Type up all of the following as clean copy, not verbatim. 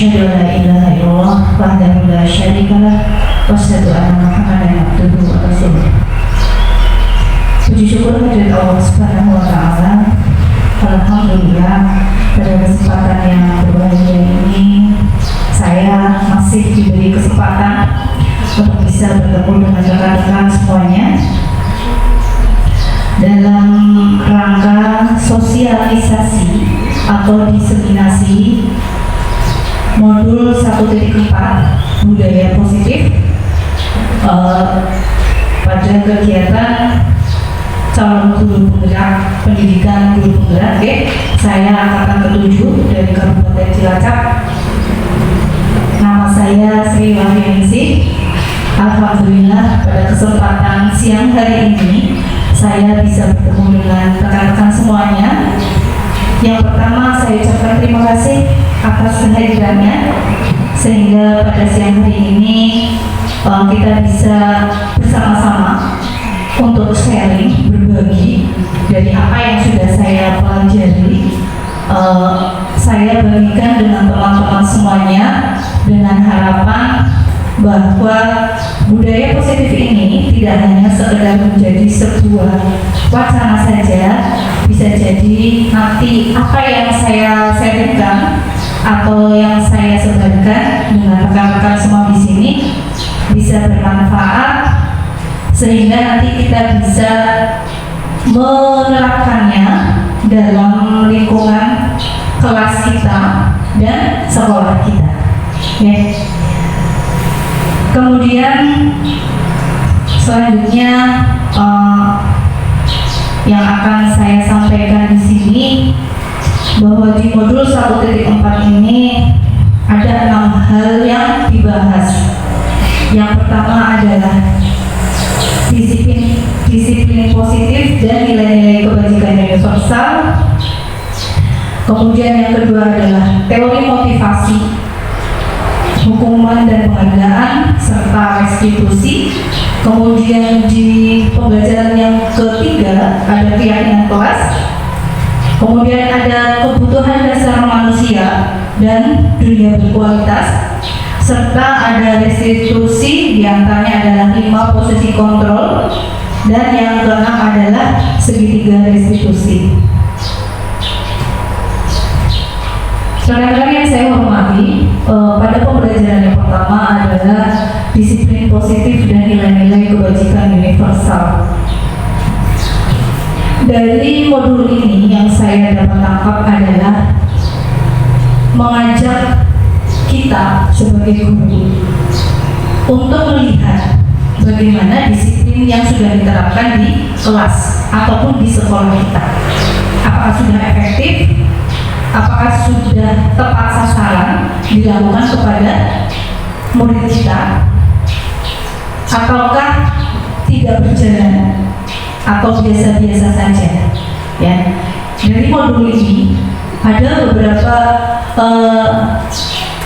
Asyhadu an la ilaha illallah wahdahu la syarika lah wa asyhadu anna Muhammadan abduhu wa rasuluh. Puji syukur kepada Allah Subhanahu wa taala. Alhamdulillah, pada kesempatan yang berbahagia ini saya masih diberi kesempatan untuk bisa bertemu dengan rekan-rekan semuanya dalam rangka sosialisasi atau diseminasi modul 1.4 budaya positif pada kegiatan calon guru penggerak pendidikan guru penggerak saya angkatan ke-7 dari Kabupaten Cilacap. Nama saya Sri Wahyuningsih. Alhamdulillah pada kesempatan siang hari ini saya bisa bertemu dengan rekan-rekan semuanya. Yang pertama saya ucapkan terima kasih atas kehadirannya sehingga pada siang hari ini kita bisa bersama-sama untuk sharing, berbagi dari apa yang sudah saya pelajari. Saya bagikan dengan teman-teman semuanya dengan harapan bahwa budaya positif ini tidak hanya sekedar menjadi sebuah wacana saja, bisa jadi nanti apa yang saya sharingkan atau yang saya sebarkan dengan rekan-rekan semua di sini bisa bermanfaat sehingga nanti kita bisa menerapkannya dalam lingkungan kelas kita dan sekolah kita. Kemudian selanjutnya yang akan saya sampaikan di sini bahwa di modul 1.4 ini ada 6 hal yang dibahas. Yang pertama adalah disiplin positif dan nilai-nilai kebajikan universal. Kemudian yang kedua adalah teori motivasi, hukuman dan penghargaan serta restitusi. Kemudian di pembelajaran yang ketiga ada keyakinan kelas. Kemudian ada kebutuhan dasar manusia dan dunia berkualitas, serta ada restitusi, diantaranya adalah 5 posisi kontrol, dan yang keenam adalah segitiga restitusi. Rekan-rekan yang saya hormati, pada pembelajaran yang pertama adalah disiplin positif dan nilai-nilai kebajikan universal. Dari modul ini yang saya dapat tangkap adalah mengajak kita sebagai guru untuk melihat bagaimana disiplin yang sudah diterapkan di kelas ataupun di sekolah kita. Apakah sudah efektif? Apakah sudah tepat sasaran dilakukan kepada murid kita? Ataukah tidak berjalan atau biasa-biasa saja? Ya. Dari modul ini ada beberapa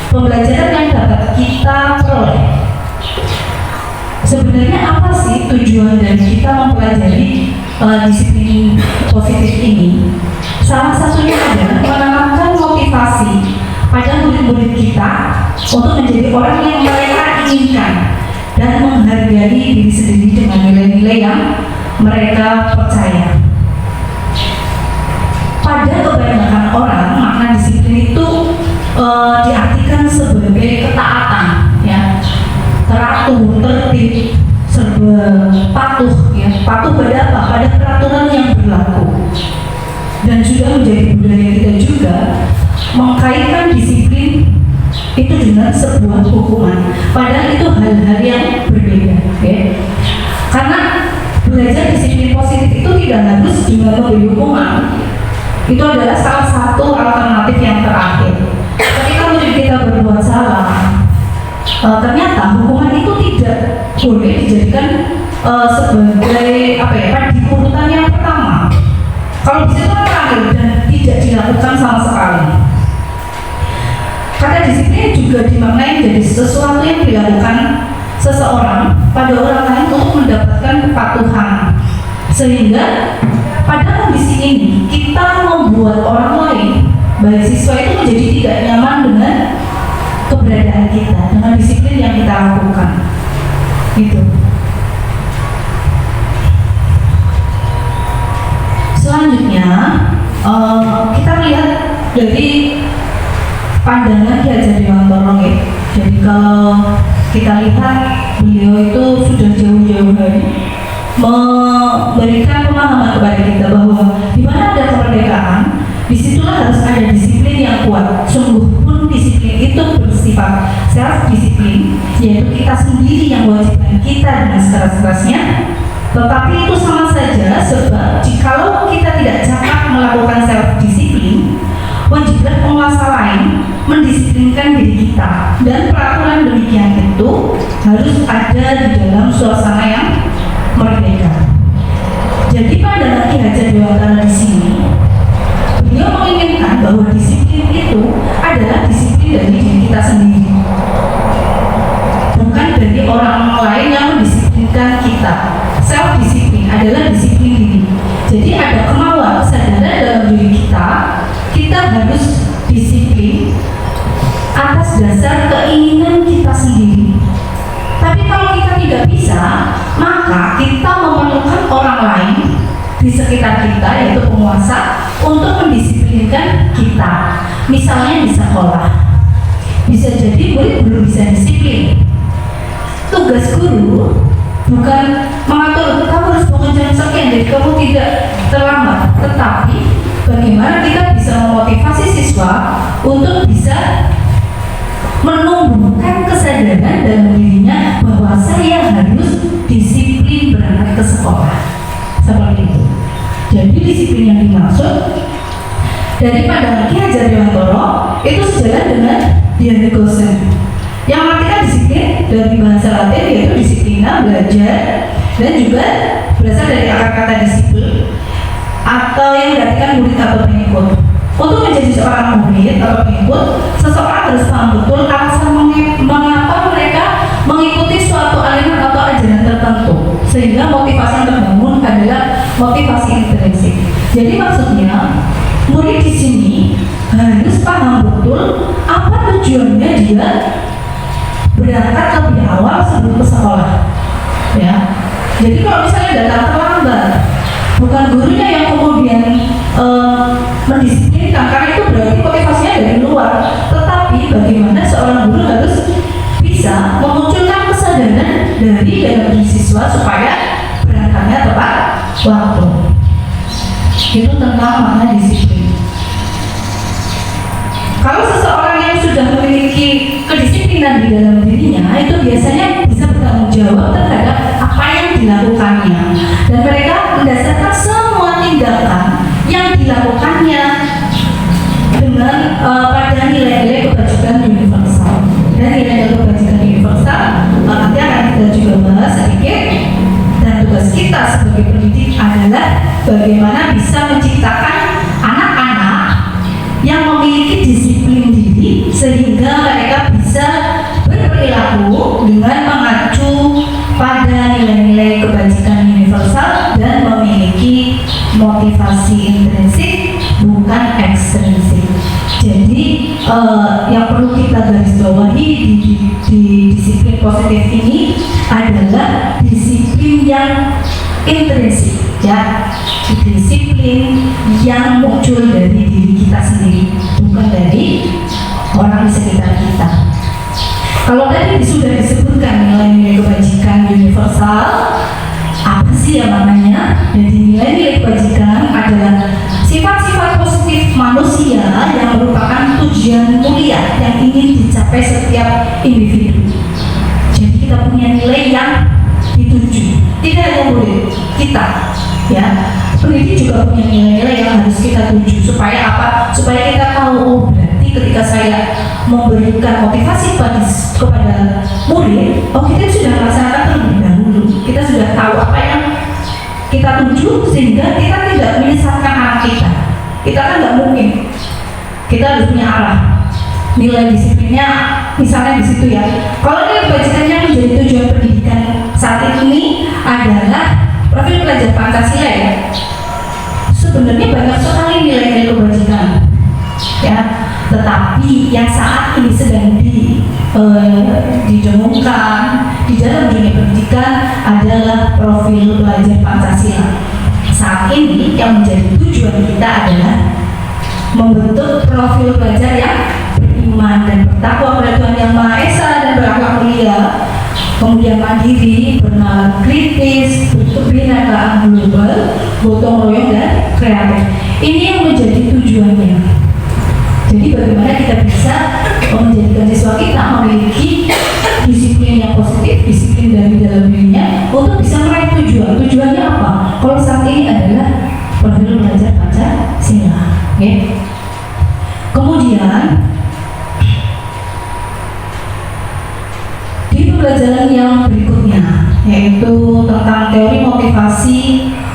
pembelajaran yang dapat kita peroleh. Sebenarnya apa sih tujuan dari kita mempelajari disiplin positif ini? Salah satunya adalah menanamkan motivasi pada murid-murid kita untuk menjadi orang yang mereka inginkan dan menghargai diri sendiri dengan nilai-nilai yang mereka percaya. Pada kebanyakan orang, makna disiplin itu diartikan sebagai ketaatan, ya, teratur, tertib, serba patuh, ya, patuh pada apa? Pada peraturan yang berlaku. Dan juga menjadi budaya kita juga mengkaitkan disiplin itu dengan sebuah hukuman. Padahal itu hal-hal yang berbeda, ya. Karena belajar disiplin positif itu tidak harus juga memberi hukuman. Itu adalah salah satu alternatif yang terakhir. Ketika murid kita berbuat salah, ternyata hukuman itu tidak boleh dijadikan sebagai apa ya, pada urutan yang pertama. Kalau di situ terakhir dan tidak dilakukan sama sekali. Kata disiplin juga dimaknai menjadi sesuatu yang dilakukan seseorang pada orang lain untuk mendapatkan kepatuhan, sehingga pada kondisi ini kita membuat orang lain, baik siswa itu menjadi tidak nyaman dengan keberadaan kita, dengan disiplin yang kita lakukan. Gitu. Selanjutnya, kita lihat dari pandangan Ki Hajar Dewantara. Jadi kalau kita lihat, beliau itu sudah jauh-jauh hari memberikan pemahaman kepada kita bahwa di mana ada kemerdekaan, disitulah harus ada disiplin yang kuat. Sungguh pun disiplin itu bersifat self disiplin, yaitu kita sendiri yang mewajibkan kita dengan sekeras-kerasnya. Tetapi itu sama saja, sebab jikalau kita tidak dapat melakukan self disiplin, wajiblah penguasa lain mendisiplinkan diri kita, dan peraturan demikian itu harus ada di dalam suasana yang merdeka. Jadi pandangan Ki Hajar Dewantara di sini, beliau menginginkan bahwa disiplin itu adalah disiplin dari diri kita sendiri, bukan dari orang lain yang mendisiplinkan kita. Self disiplin adalah disiplin diri. Jadi ada kemauan, kesadaran dalam diri kita, kita harus disiplin atas dasar keinginan kita sendiri. Tapi kalau kita tidak bisa, maka kita memerlukan orang lain di sekitar kita, yaitu penguasa, untuk mendisiplinkan kita. Misalnya di sekolah, bisa jadi murid belum bisa disiplin. Tugas guru bukan mengatur kamu harus bangun jam sekian, jadi kamu tidak terlambat, tetapi bagaimana kita bisa memotivasi siswa untuk bisa menumbuhkan kesadaran dalam dirinya bahwa saya harus disiplin berangkat ke sekolah. Seperti itu. Jadi disiplin yang dimaksud dari pandangan Ki Hajar Dewantara itu sejalan dengan dianegosen, yang artinya disiplin dari bahasa Latin yaitu disiplina, belajar, dan juga berasal dari akar kata disiplin atau yang diartikan murid atau pengikut. Untuk menjadi seorang murid atau pengikut, seseorang harus paham betul alasan mengapa mereka mengikuti suatu aliran atau ajaran tertentu, sehingga motivasi yang terbangun adalah motivasi intrinsik. Jadi maksudnya, murid di sini harus paham betul apa tujuannya dia berangkat lebih awal sebelum ke sekolah. Ya, jadi kalau misalnya datang terlambat, bukan gurunya yang kemudian mendisiplinkan, karena itu berarti motivasinya dari luar. Tetapi bagaimana seorang guru harus bisa memunculkan kesadaran dari dalam diri siswa supaya berangkatnya tepat waktu. Itu tentang makna disiplin. Kalau seseorang yang sudah memiliki kedisiplinan di dalam dirinya, itu biasanya bisa bertanggung jawab terhadap apa yang dilakukannya, dan mereka mendasarkan semua tindakan yang dilakukannya dengan pada nilai-nilai kebajikan universal. Dan nilai-nilai kebajikan universal nanti akan kita juga bahas sedikit. Dan tugas kita sebagai pendidik adalah bagaimana bisa menciptakan anak-anak yang memiliki disiplin diri sehingga mereka bisa berperilaku dengan mengacu pada nilai-nilai kebajikan universal dan memiliki motivasi intrinsik bukan ekstrinsik. Jadi yang perlu kita garis bawahi di disiplin positif ini adalah disiplin yang intrinsik, ya, disiplin yang muncul dari diri kita sendiri, bukan dari orang di sekitar kita. Kalau tadi sudah disebutkan nilai-nilai kebajikan universal, apa sih yang maknanya? Jadi nilai-nilai kebajikan adalah sifat-sifat positif manusia yang merupakan tujuan mulia yang ingin dicapai setiap individu. Jadi kita punya nilai yang dituju, tidak hanya murid kita, ya, pendidik juga punya nilai-nilai yang harus kita tuju. Supaya apa? Supaya kita tahu, oh berarti ketika saya memberikan motivasi kepada murid, oh kita sudah melaksanakan terlebih dahulu, kita sudah tahu apa yang kita tuju, sehingga kita tidak menyesatkan anak kita. Kita kan nggak mungkin, kita harus punya arah. Nilai disiplinnya misalnya di situ, ya. Kalau nilai kebajikannya menjadi tujuan pendidikan saat ini adalah profil pelajar Pancasila, ya. Sebenarnya banyak sekali nilai-nilai kebajikan, ya. Tetapi yang saat ini sedang adalah profil pelajar Pancasila. Saat ini yang menjadi tujuan kita adalah membentuk profil pelajar yang beriman dan bertakwa kepada Tuhan Yang Maha Esa dan berakhlak mulia, kemudian mandiri, bernalar kritis, kebinekaan global, gotong royong dan kreatif. Ini yang menjadi tujuannya. Jadi bagaimana kita bisa menjadikan siswa kita memiliki disiplin yang positif, disiplin dari dalam dirinya untuk bisa meraih tujuan. Tujuannya apa? Kalau saat ini adalah profil belajar Pancasila. Okay. Kemudian di pembelajaran yang berikutnya, yaitu tentang teori motivasi,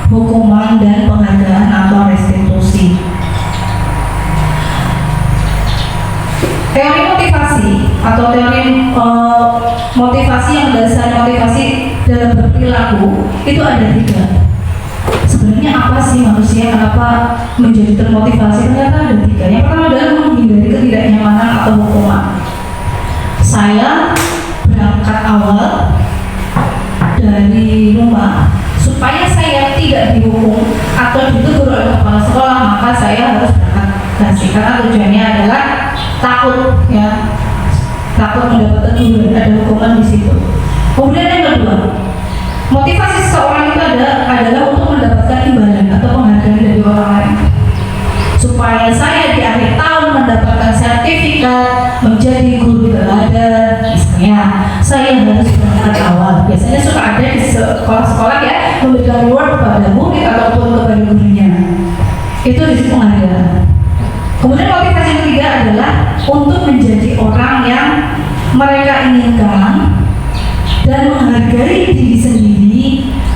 hukuman, dan penghargaan atau restitusi. Teori motivasi atau teori motivasi yang berdasarkan motivasi dalam berperilaku itu ada 3. Sebenarnya apa sih manusia, kenapa menjadi termotivasi? Ternyata ada 3. Yang pertama adalah menghindari ketidaknyamanan atau hukuman. Saya berangkat awal dari rumah supaya saya tidak dihukum atau ditegur oleh kepala sekolah, maka saya harus berangkat gaji, karena tujuannya adalah takut, ya, takut mendapat teguran, ada hukuman di situ. Kemudian yang kedua, motivasi seseorang itu adalah untuk mendapatkan imbalan atau penghargaan dari orang lain, supaya saya di akhir tahun mendapatkan sertifikat menjadi guru teladan. Misalnya saya harus berangkat awal, biasanya suka ada di sekolah-sekolah ya, memberikan reward kepada murid ataupun kepada gurunya. Itu disebut penghargaan. Kemudian motivasi yang ketiga adalah untuk menjadi orang yang mereka inginkan dan menghargai diri sendiri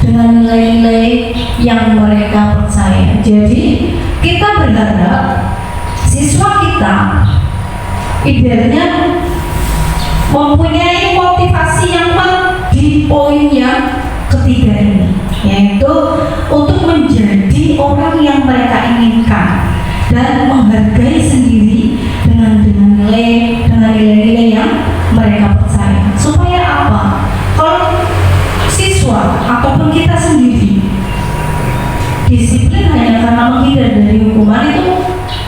dengan nilai-nilai yang mereka percaya. Jadi kita berharap siswa kita idealnya mempunyai motivasi yang di poin yang ketiga ini, yaitu untuk menjadi orang yang mereka inginkan dan menghargai sendiri dengan nilai-nilai yang mereka percaya. Supaya apa? Kalau siswa ataupun kita sendiri disiplin hanya karena menghindar dari hukuman itu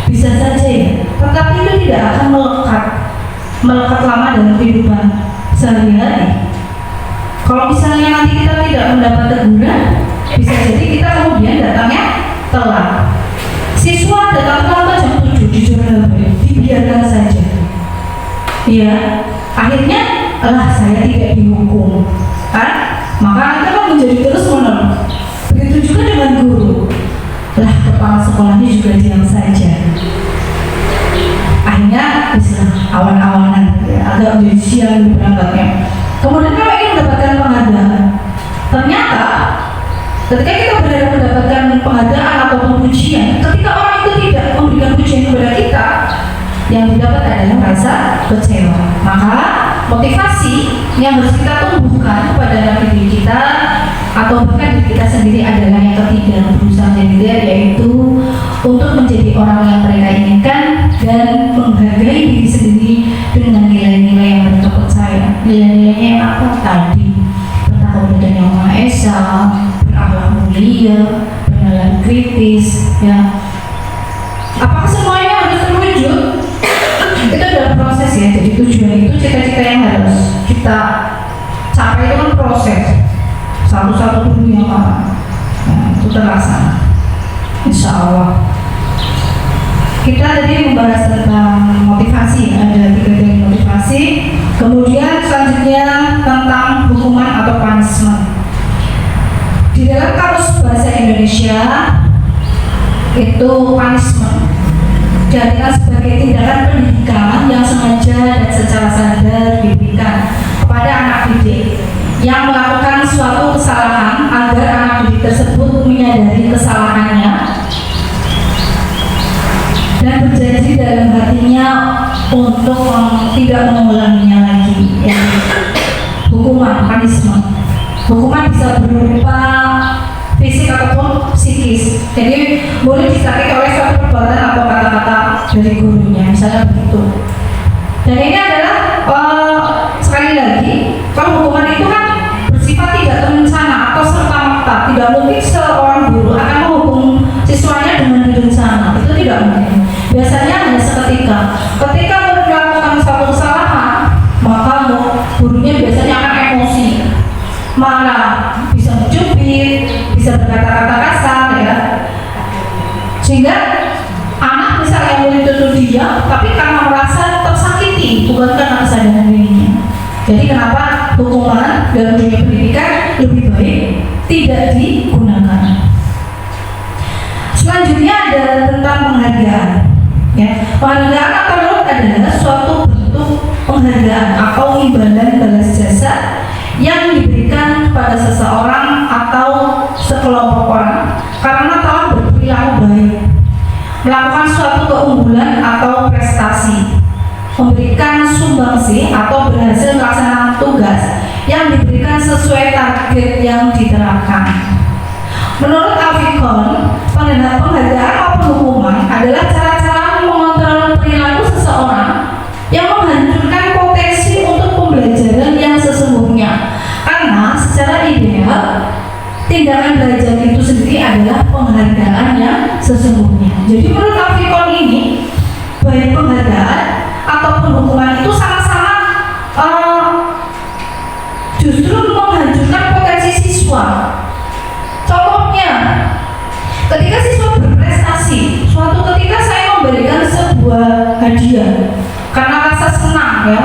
bisa saja ya, tetapi itu tidak akan melekat lama dalam kehidupan sehari-hari. Kalau misalnya nanti kita tidak mendapat teguran, bisa jadi kita kemudian datangnya telat. Siswa datang telat jam 7 di jurnal dibiarkan saja. Ya, akhirnya saya tidak dihukum, kan? Maka kita kan menjadi terus menerus. Begitu juga dengan guru. Kepala sekolahnya juga diam saja. Akhirnya bisa awan-awanan, ya, agak menjadi siang berangkatnya. Kemudian kalau ingin mendapatkan penghargaan, ternyata ketika kita berharap mendapatkan penghargaan atau pujian, ketika orang itu tidak memberikan pujian kepada kita, yang didapat adalah rasa kecewa. Maka motivasi yang harus kita tumbuhkan kepada diri kita atau bahkan diri kita sendiri adalah yang ketiga, berusaha menjadi, yaitu untuk menjadi orang yang mereka inginkan dan menghargai diri sendiri dengan nilai-nilai yang mereka percaya. Nilai-nilainya yang apa tadi? Bertakwa kepada Yang Maha Esa, berakhlak mulia, bernalar kritis, ya. Apakah semuanya harus terwujud? Itu adalah proses ya. Jadi tujuan itu, cita-cita yang harus kita capai itu kan proses. Satu-satu dulu yang mana, nah, itu terlaksana, insya Allah. Kita tadi membahas tentang motivasi, ada 3 dari motivasi. Kemudian selanjutnya tentang hukuman atau punishment. Di dalam kamus bahasa Indonesia itu punishment diartikan sebagai tindakan pendidikan yang sengaja dan secara sadar diberikan kepada anak didik yang melakukan suatu kesalahan agar anak didik tersebut menyadari kesalahannya dan berjanji dalam hatinya untuk tidak mengulanginya lagi. Ya. Hukuman, punishment. Hukuman bisa berupa fisik ataupun psikis. Jadi boleh disakiti oleh suatu perbuatan atau kata-kata dari gurunya, misalnya begitu. Dan ini adalah sekali lagi, kalau hukuman itu kan bersifat tidak terencana. tidak mungkin seorang guru akan menghukum siswanya dengan berencana, itu tidak mungkin. Biasanya hanya seketika. Ketika murid melakukan suatu kesalahan, maka gurunya biasanya akan emosi, marah, bisa mencubit, bisa berkata-kata kasar, ya. Sehingga anak misalnya murid itu diam, tapi karena merasa tersakiti, bukan karena kesadaran dirinya. Jadi kenapa hukuman dalam dunia pendidikan lebih baik tidak digunakan. Selanjutnya ada tentang penghargaan. Ya, penghargaan atau reward adalah suatu bentuk penghargaan atau imbalan balas jasa yang diberikan kepada seseorang atau sekelompok orang karena telah berperilaku baik, melakukan suatu keunggulan atau prestasi, memberikan sumbangsi atau berhasil melaksanakan tugas yang diberikan sesuai target yang diterapkan. Menurut Afikon, penghargaan maupun hukuman adalah cara-cara mengontrol perilaku seseorang yang menghancurkan potensi untuk pembelajaran yang sesungguhnya. Karena secara ideal, tindakan belajar itu sendiri adalah penghargaan yang sesungguhnya. Jadi menurut Afikon ini, baik penghargaan ataupun hukuman itu sama-sama justru menghancurkan potensi siswa. Contohnya, ketika siswa berprestasi, suatu ketika saya memberikan sebuah hadiah karena rasa senang, ya.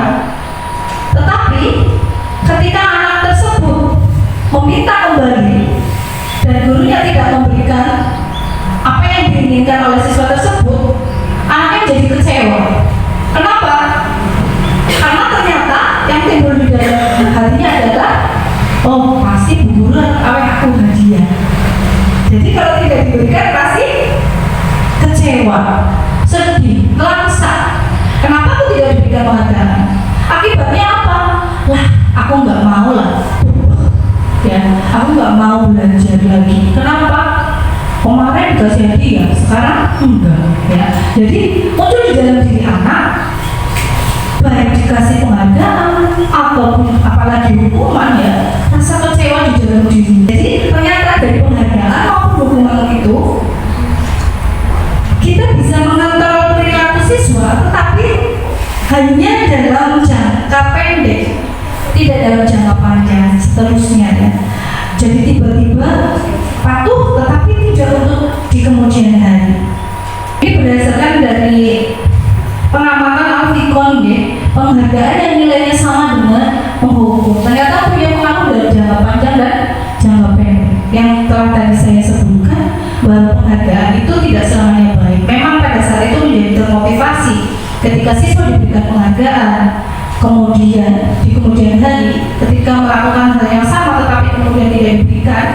Tetapi ketika anak tersebut meminta kembali dan gurunya tidak memberikan apa yang diinginkan oleh siswa tersebut, anaknya jadi kecewa. Kenapa? Karena ternyata yang timbul di dalam hatinya adalah, oh pasti bu guru aku hadiah. Jadi kalau tidak diberikan pasti kecewa, sedih, melangsa. Kenapa aku tidak diberikan penghargaan? Akibatnya apa? Lah, aku nggak mau lah. Ya, aku nggak mau belajar lagi. Kenapa? Kemarin dikasih hadiah, sekarang enggak. Ya, jadi muncul di dalam diri anak, baik dikasih penghargaan ataupun apalagi hukuman, ya, rasa kecewa di dalam diri. Jadi ternyata dari penghargaan maupun hukuman itu kita bisa mengontrol perilaku siswa, tetapi hanya dalam jangka pendek, tidak dalam jangka panjang seterusnya, ya. Jadi tiba-tiba patuh tetapi tidak untuk di kemudian hari. Ini berdasarkan dari pengamatan Alfikon, ya, penghargaan yang nilainya sama dengan menghukum ternyata punya pengaruh dari jangka panjang dan jangka pendek. Yang telah tadi saya sebutkan bahwa penghargaan itu tidak selamanya baik. Memang pada saat itu menjadi termotivasi ketika siswa diberikan penghargaan, kemudian di kemudian hari ketika melakukan hal yang sama tetapi kemudian tidak diberikan,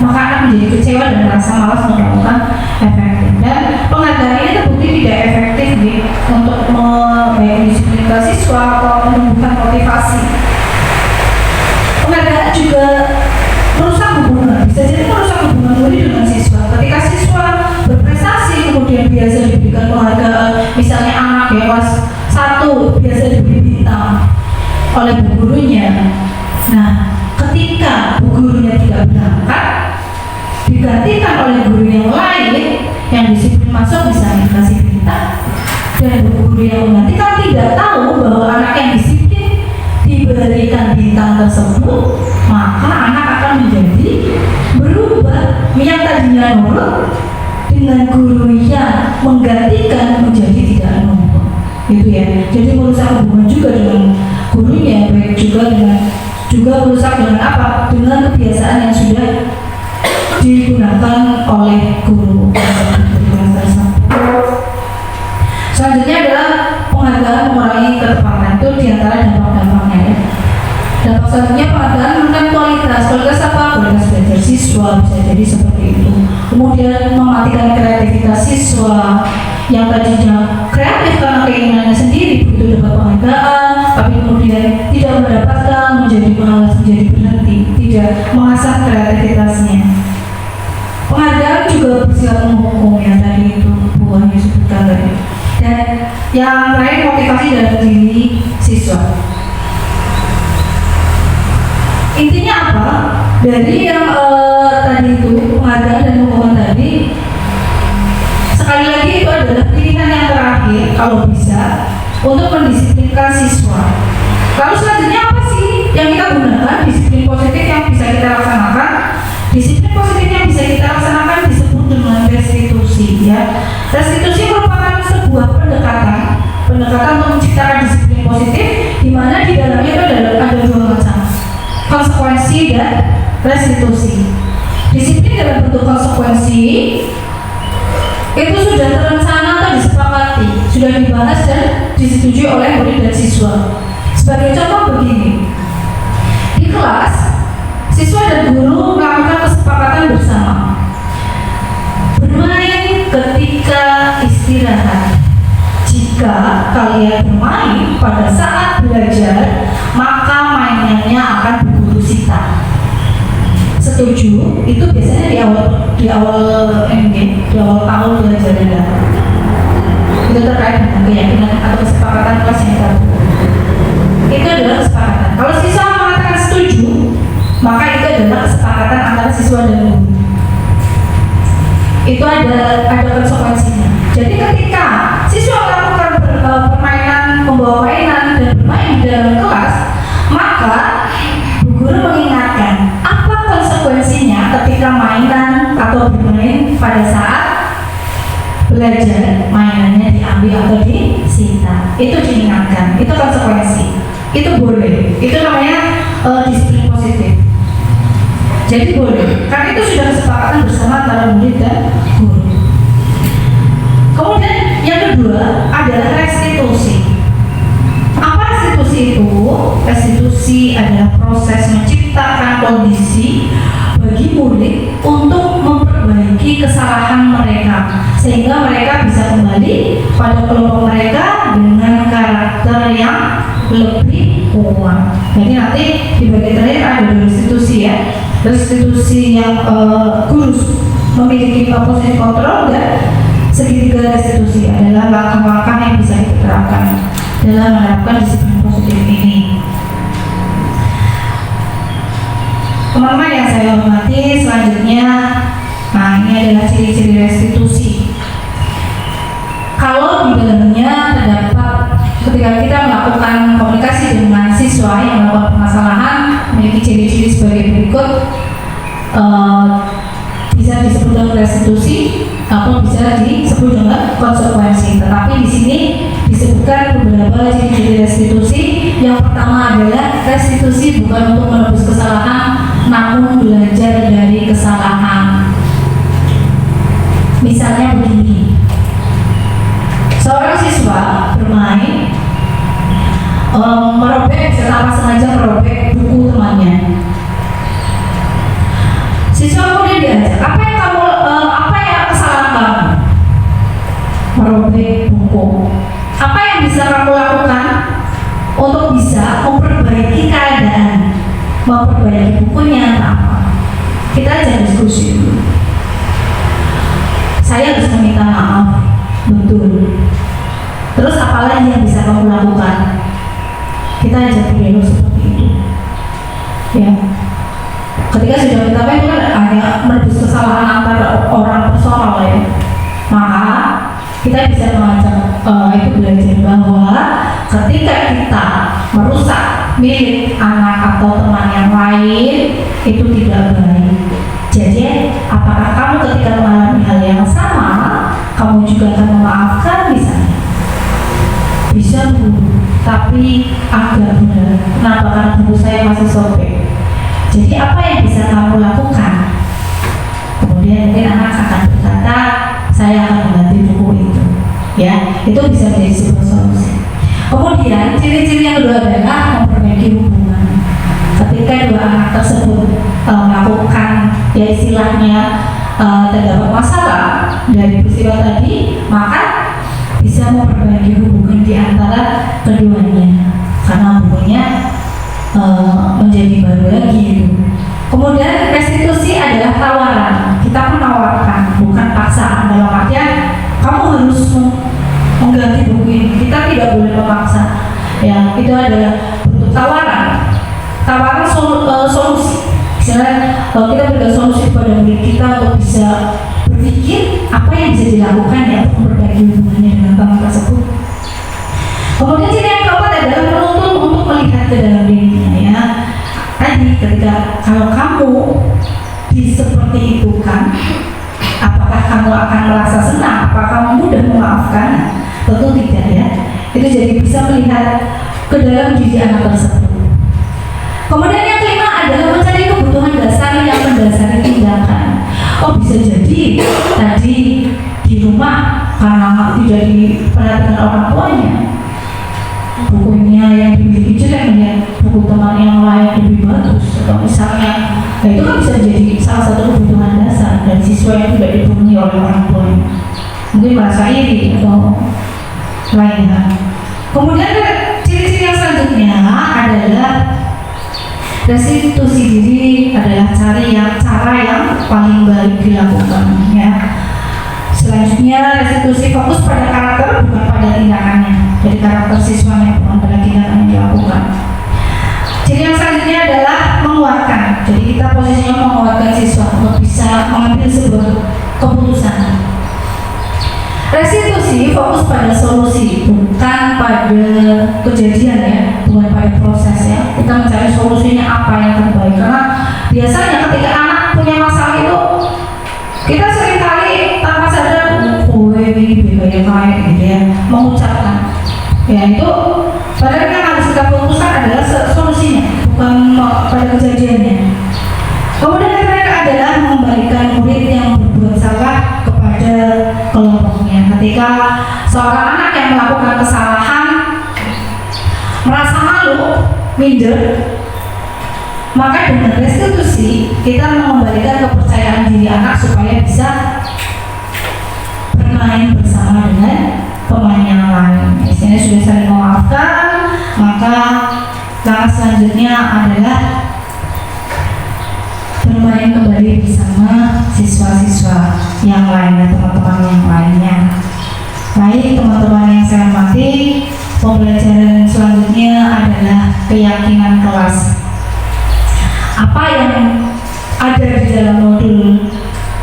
maka akan menjadi kecewa dan merasa malas melakukan efektif. Dan penghargaan ini terbukti tidak efektif, ya, untuk mendisiplinkan siswa atau menumbuhkan motivasi. Penghargaan juga merusak hubungan, bisa jadi merusak hubungan murid dengan siswa. Ketika siswa berprestasi kemudian biasa diberikan penghargaan, misalnya anak ya kelas 1 biasa diberi bintang oleh bu gurunya. Nah, ketika bu gurunya tidak berangkat, digantikan oleh guru yang lain yang disiplin masuk bisa dikasih bintang, dan bu guru yang menggantikan tidak tahu bahwa anak yang disiplin diberikan bintang tersebut, maka anak akan menjadi berubah yang tadinya nurut dengan guru yang menggantikan menjadi tidak nurut, gitu ya. Jadi merusak hubungan juga dengan gurunya, baik juga merusak dengan apa? Dengan kebiasaan yang sudah digunakan oleh guru. Selanjutnya adalah penghargaan mengurangi ketepatan. Itu diantara dampak-dampaknya, ya. Dampak selanjutnya penghargaan menurunkan kualitas apa? Kualitas belajar siswa bisa jadi seperti itu. Kemudian mematikan kreativitas siswa yang tadinya kreatif karena keinginannya sendiri, begitu dapat penghargaan tapi kemudian tidak mendapatkan, menjadi malas, menjadi berhenti, tidak mengasah kreativitasnya. Penghargaan juga bersifat menghukum, ya, tadi itu buahnya sebutkan tadi. Dan yang terakhir motivasi dalam diri siswa. Intinya apa? Dari yang tadi itu, penghargaan dan hukuman tadi, sekali lagi itu adalah pilihan yang terakhir kalau bisa untuk mendisiplinkan siswa. Lalu selanjutnya apa sih yang kita gunakan? Disiplin positif yang bisa kita laksanakan. Disiplin positif yang bisa kita laksanakan disebut dengan restitusi, ya. Restitusi merupakan sebuah pendekatan untuk menciptakan disiplin positif, di mana di dalamnya itu ada dua macam, konsekuensi dan restitusi. Disiplin dalam bentuk konsekuensi itu sudah terencana atau disepakati, sudah dibahas dan disetujui oleh murid dan siswa. Sebagai contoh begini, di kelas siswa dan guru melakukan kesepakatan bersama bermain ketika istirahat. Jika kalian bermain pada saat belajar, maka mainannya akan berguru sita. Setuju? Itu biasanya di awal tahun belajarnya. Itu terkait dengan keyakinan atau kesepakatan kelas yang baru. Itu adalah kesepakatan. Kalau siswa mengatakan setuju, maka itu adalah kesepakatan antara siswa dan guru. Itu ada konsekuensinya. Jadi ketika siswa melakukan permainan, membawa mainan dan bermain di dalam kelas, maka bu guru mengingatkan apa konsekuensinya ketika mainan atau bermain pada saat belajar mainannya diambil atau disita. Itu diingatkan, itu konsekuensi. Itu boleh, itu namanya disiplin positif. Jadi boleh, karena itu sudah kesepakatan bersama antara murid dan guru. Kemudian yang kedua adalah restitusi. Apa restitusi itu? Restitusi adalah proses menciptakan kondisi bagi murid untuk memperbaiki kesalahan mereka, sehingga mereka bisa kembali pada kelompok mereka dengan karakter yang lebih kuat. Jadi nanti di bagian terakhir ada restitusi, ya. Restitusi yang guru memiliki posisi kontrol, dan segitiga restitusi adalah langkah-langkah yang bisa diterapkan dalam menerapkan disiplin positif ini. Teman-teman yang saya hormati, selanjutnya, nah ini adalah ciri-ciri restitusi. Kalau di dalamnya terdapat ketika kita melakukan komunikasi dengan siswa yang melakukan permasalahan, memiliki ciri-ciri sebagai berikut. Bisa disebut dengan restitusi atau bisa disebut dengan konsekuensi. Tetapi di sini disebutkan beberapa ciri-ciri restitusi. Yang pertama adalah restitusi bukan untuk menebus kesalahan, namun belajar dari kesalahan. Misalnya begini, seorang siswa bermain merobek, secara sengaja merobek buku temannya. Siswa kemudian diajak, apa yang kesalahan kamu? Merobek buku. Apa yang bisa kamu lakukan untuk bisa memperbaiki keadaan, memperbaiki bukunya atau apa? Kita aja diskusi dulu. Saya harus meminta maaf, betul. Terus apa lagi yang bisa kamu lakukan? Kita aja berdialog seperti itu, ya. Ketika sudah kita itu kan hanya menebus kesalahan antara orang personal, ya. Maka kita bisa mengajak itu belajar bahwa ketika kita merusak milik anak atau teman yang lain, itu tidak baik. Jadi apakah kamu ketika mengalami hal yang sama, kamu juga akan memaafkan? Misalnya bisa Bu, tapi agak benar. Kenapa? Karena buku saya masih sobek. Jadi apa yang bisa kamu lakukan? Kemudian mungkin anak akan berkata, saya akan mengganti buku itu, ya. Itu bisa menjadi sebuah solusi. Kemudian ciri-ciri yang kedua adalah memperbaiki hubungan. Ketika dua anak tersebut melakukan, ya istilahnya terdapat masalah dari peristiwa tadi, maka bisa memperbaiki hubungan di antara keduanya, karena hubungannya menjadi baru lagi. Kemudian restitusi adalah tawaran. Kita menawarkan, bukan paksaan. Dalam artian kamu harus mengganti buku ini. Kita tidak boleh memaksa. Ya, itu adalah bentuk tawaran. Tawaran solusi. Misalnya kita berikan solusi kepada hubungannya dengan teman tersebut. Kemudian ciri yang keempat adalah menuntut untuk melihat ke dalam dirinya ya. Tadi ketika kalau kamu seperti itu kan, apakah kamu akan merasa senang? Apakah kamu mudah memaafkan? Tentu tidak ya. Itu jadi bisa melihat ke dalam diri anak tersebut. Kemudian yang kelima adalah mencari kebutuhan dasar yang mendasari tindakan. Oh bisa jadi tadi di rumah karena tidak diperhatikan orang tuanya, bukunya yang dimiliki jelek, melihat buku teman yang lain lebih bagus, atau misalnya, nah itu kan bisa menjadi salah satu kebutuhan dasar dan siswa yang tidak dipenuhi oleh orang tuanya, mungkin merasa iri atau lainnya. Kemudian ciri-ciri yang selanjutnya adalah restitusi diri adalah cara yang paling baik dilakukan ya. Selanjutnya restitusi fokus pada karakter bukan pada tindakannya. Jadi karakter siswanya bukan pada tindakan yang dilakukan. Ciri yang selanjutnya adalah menguatkan. Jadi kita posisinya menguatkan siswa untuk bisa mengambil sebuah keputusan. Restitusi fokus pada solusi bukan pada kejadian ya, bukan pada proses ya. Kita mencari solusinya apa yang terbaik karena biasanya ketika anak punya masalah itu kita seringkali tanpa sadar kayak gitu ya, mengucapkan ya itu padahal yang harus kita fokuskan adalah solusinya bukan pada kejadiannya. Kemudian yang terakhir adalah membalikan murid yang berbuat salah kepada kelompoknya. Ketika seorang anak yang melakukan kesalahan merasa malu, minder, maka dengan restitusi kita mengembalikan kepercayaan diri anak supaya bisa bermain bersama dengan pemain yang lain. Misalnya sudah saling memaafkan, maka langkah selanjutnya adalah bermain kembali bersama siswa-siswa yang lainnya, teman-teman yang lainnya. Baik teman-teman yang saya hormati, pembelajaran selanjutnya adalah keyakinan kelas. Apa yang ada di dalam modul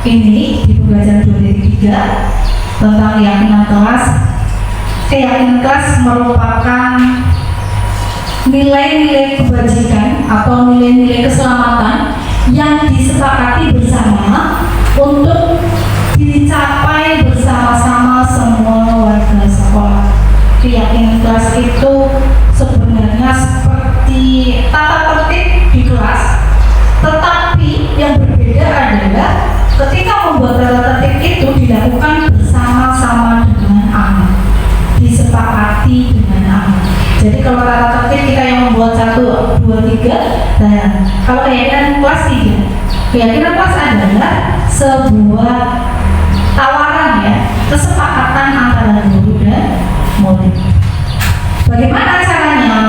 ini di pembelajaran 2.3 tentang keyakinan kelas. Keyakinan kelas merupakan nilai-nilai kebajikan atau nilai-nilai keselamatan yang disepakati bersama untuk dicapai bersama-sama semua warga sekolah. Keyakinan kelas itu sebenarnya seperti tata tertib di kelas, tetapi yang berbeda adalah ketika membuat tata tertib itu dilakukan bersama-sama dengan anak, disepakati dengan anak. Jadi kalau tata tertib kita yang membuat 1, 2, 3, nah kalau keyakinan kelas 3, keyakinan kelas adalah sebuah tawaran ya, kesepakatan antara guru dan murid. Bagaimana caranya?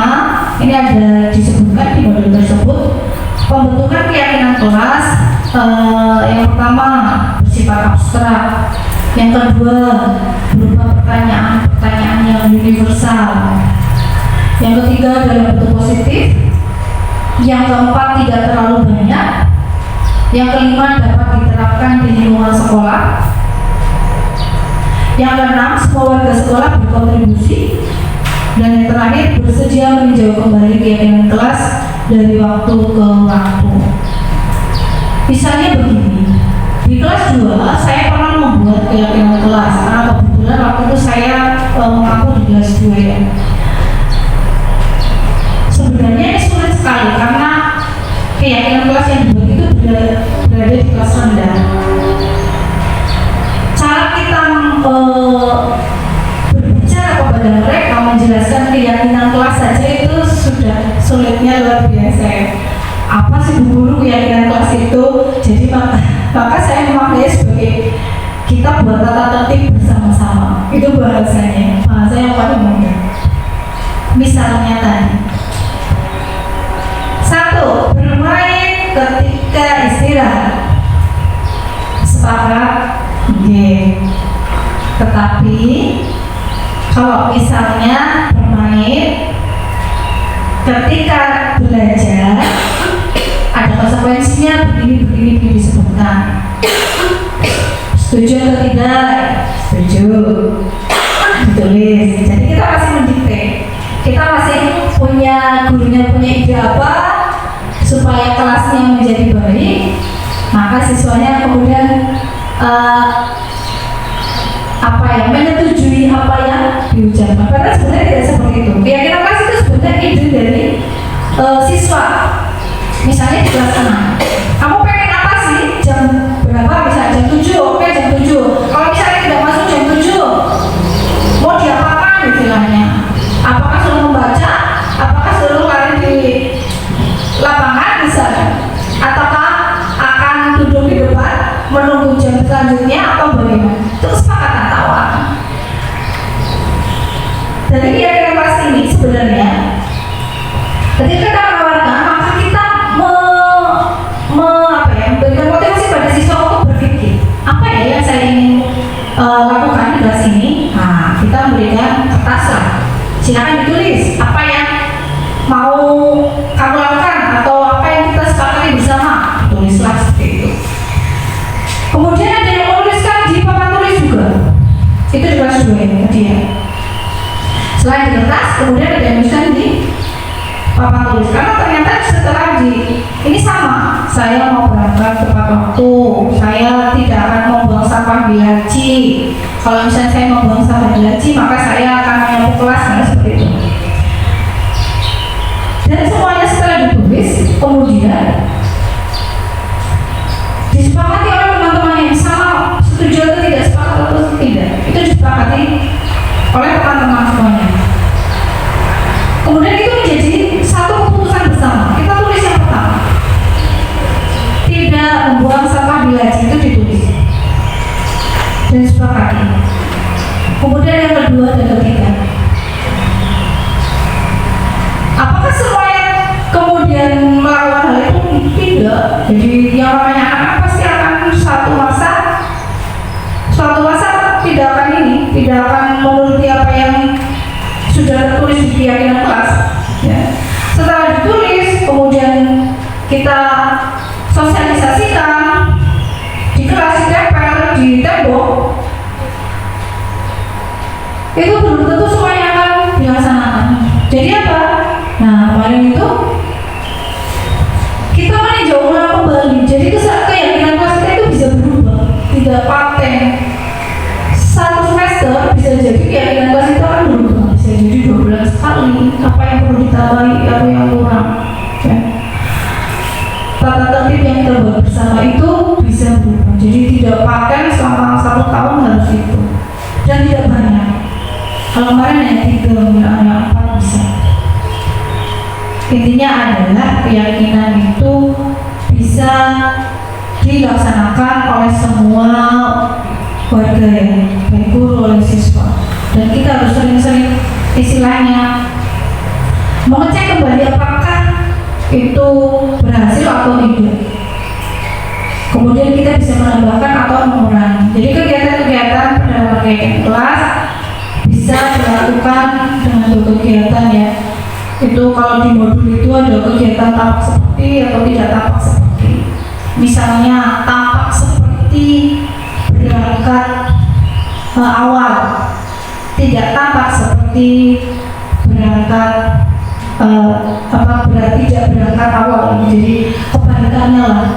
Ini ada disebutkan di modul tersebut. Pembentukan keyakinan kelas yang pertama bersifat abstrak, yang kedua berupa pertanyaan-pertanyaan yang universal, yang ketiga dalam bentuk positif, yang keempat tidak terlalu banyak, yang kelima dapat diterapkan di lingkungan sekolah, yang keenam semua warga sekolah berkontribusi, dan yang terakhir bersedia meninjau kembali keyakinan kelas dari waktu ke waktu. Misalnya begini, di kelas 2 saya pernah membuat keyakinan kelas karena kebetulan waktu itu saya mengaku di kelas 2 ya. Sebenarnya ini sulit sekali karena keyakinan kelas yang dibuat itu berada di kelas rendah. Cara kita berbicara kepada mereka, menjelaskan keyakinan kelas saja itu sudah sulitnya luar biasa. Apa sih guru keyakinan kelas itu? Jadi maka saya memaknai sebagai kita buat tata tertib bersama-sama. Itu bahasanya, bahasa yang paling mudah. Misalnya tadi, 1. Bermain ketika istirahat. Sepakat? Oke. Tetapi kalau misalnya bermain ketika belajar, ada konsekuensinya begini disebutkan. Setuju atau tidak? Setuju. menulis. Jadi kita masih mendikte, kita masih punya gurunya punya ide apa supaya kelasnya menjadi baik, maka siswanya kemudian menyetujui apa yang diucapkan. Padahal sebenarnya tidak seperti itu. Keyakinan kelas itu sebenarnya ide dari siswa. Misalnya di kelas 6, kamu pengen apa sih? Jam berapa? Misalnya jam 7, oke jam 7. Kalau misalnya tidak masuk jam 7, mau diapakan istilahnya? Apakah suruh membaca? Apakah suruh lari di lapangan misalnya? Ataukah akan duduk di depan menunggu jam selanjutnya atau bagaimana? Itu kesepakatan awal. Jadi keyakinan kelas ini sebenarnya ketika kita menawarkan, maka kita memberikan motivasi pada siswa untuk berpikir apa ya yang saya ingin lakukan di kelas ini. Nah, kita memberikan kertas lah, silakan ditulis apa yang mau kamu lakukan atau apa yang kita sepakati bersama, tulislah seperti itu. Kemudian ada yang menuliskan di papan tulis juga, itu di kelas 2 ini tadi ya. Selain di kertas, kemudian ada yang menuliskan di papan tulis, karena ternyata setelah ini sama, saya mau berangkat tepat waktu, saya tidak akan membuang sampah di laci. Kalau misalnya saya membuang sampah di laci, maka saya akan menyapu kelas, seperti itu. Dan semuanya setelah ditulis, kemudian disepakati oleh teman-teman yang sama, setuju atau tidak, sepakat atau tidak, itu disepakati oleh teman-teman semuanya. Kemudian itu menjadi satu keputusan bersama. Kita tulis yang pertama, tidak membuang sampah di laci, itu ditulis dan disepakati. Kemudian yang kedua dan ketiga, apakah semuanya kemudian melakukan hal itu? Tidak. Jadi yang namanya anak pasti akan suatu masa tidak akan menuruti apa yang sudah tertulis di keyakinan kelas. Ya. Setelah ditulis, kemudian kita sosialisasikan di kelas, ditempel di tembok, itu belum tentu semuanya akan dilaksanakan. Jadi apa? Nah, kemarin itu kita meninjau ulang kembali. Jadi keyakinan kelas kita itu bisa berubah, tidak paten. Satu semester bisa jadi keyakinan kelas itu akan berubah, bisa jadi 12 kali. Apa yang perlu ditambahi, apa yang kurang. Ya. Tata tertib yang kita buat bersama itu bisa berubah. Jadi tidak paten selama 1 tahun harus itu, dan tidak banyak. Kalau kemarin hanya 3, hanya 4 bisa. Intinya adalah keyakinan itu bisa dilaksanakan oleh semua warga ya, baik guru oleh siswa. Dan kita harus sering-sering istilahnya mengecek kembali apakah itu berhasil atau tidak. Kemudian kita bisa menambahkan atau mengurangi. Jadi kegiatan-kegiatan pada kegiatan kelas bisa dilakukan dengan kegiatan ya. Itu kalau di modul itu ada kegiatan tampak seperti atau tidak tampak seperti. Misalnya tampak seperti berangkat awal, tidak tampak seperti berangkat tidak berangkat awal. Jadi kebalikannya lah.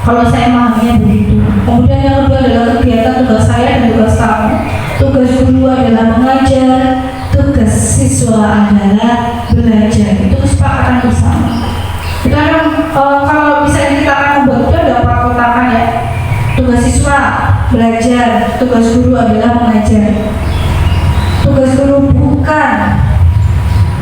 Kalau saya memahaminya begitu. Kemudian yang kedua adalah kegiatan tugas saya dan tugas kamu. Tugas guru adalah mengajar, tugas siswa adalah belajar. Itu kesepakatan bersama. Itu kalau misalnya kita akan membuat itu ada perkotakan ya. Tugas siswa belajar, tugas guru adalah mengajar. Tugas guru bukan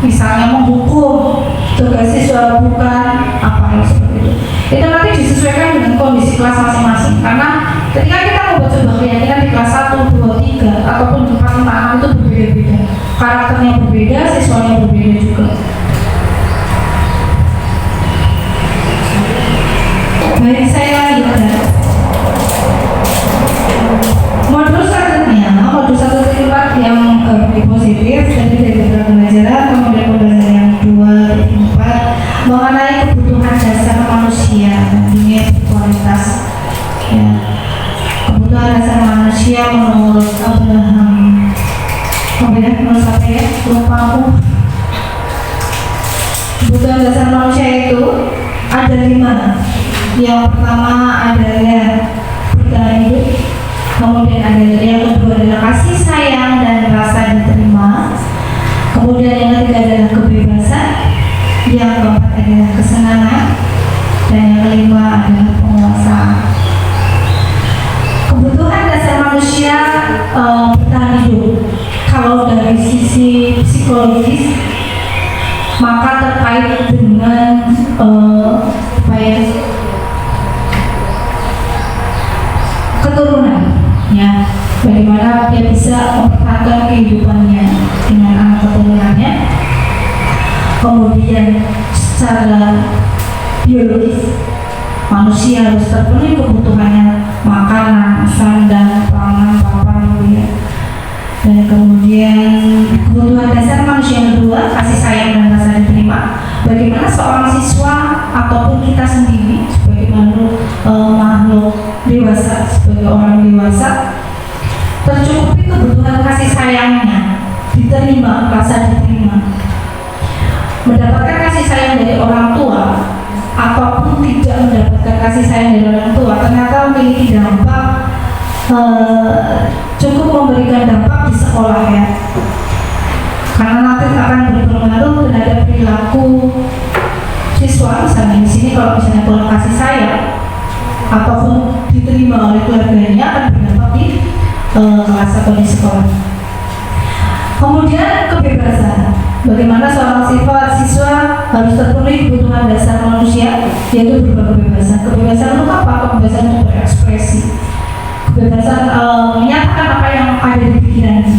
misalnya menghukum, tugas siswa bukan apa seperti itu. Itu nanti disesuaikan dengan kondisi kelas masing-masing. Karena ketika kita membuat sebuah keyakinan di kelas 1, 2, 3 ataupun di 4, 5, 6 itu berbeda-beda. Karakternya berbeda, siswanya berbeda juga. Baik, saya lanjutkan. Modul selanjutnya, modul 1.4 yang lebih positif, jadi dari beberapa pembelajaran, kemudian pembelajaran yang 2.4 mengenai kebutuhan dasar manusia dan dunia berkualitas. Ya. Kebutuhan dasar manusia menurut Abraham Kebutuhan dasar manusia itu ada 5. Yang pertama adalah bertahan hidup, kemudian ada yang kedua adalah kasih sayang dan rasa diterima, kemudian yang ketiga adalah kebebasan, yang keempat adalah kesenangan, dan yang kelima adalah penguasaan. Kebutuhan dasar manusia bertahan hidup, kalau dari sisi psikologis maka terkait dengan keturunan, ya, bagaimana dia bisa mempertahankan kehidupannya dengan anak keturunannya. Kemudian secara biologis manusia harus terpenuhi kebutuhannya, makanan, sandang, pangan, papan, ya. Dan kemudian kebutuhan dasar manusia yang kedua, kasih sayang dan rasa diterima. Bagaimana seorang siswa ataupun kita sendiri sebagai makhluk dewasa, sebagai orang dewasa, tercukupi kebutuhan kasih sayangnya, diterima, rasa diterima. Mendapatkan kasih sayang dari orang tua ataupun tidak mendapatkan kasih sayang dari orang tua ternyata memiliki dampak, cukup memberikan dampak di sekolah, ya, karena nanti akan berpengaruh terhadap perilaku siswa. Misalnya di sini kalau misalnya kurang kasih sayang ataupun diterima oleh keluarganya akan berdampak di kelas atau di sekolah. Kemudian kebebasan, bagaimana seorang siswa harus terpenuhi kebutuhan dasar manusia, yaitu berupa kebebasan. Kebebasan untuk apa? Kebebasan untuk berekspresi, kebebasan menyatakan apa yang ada di pikirannya.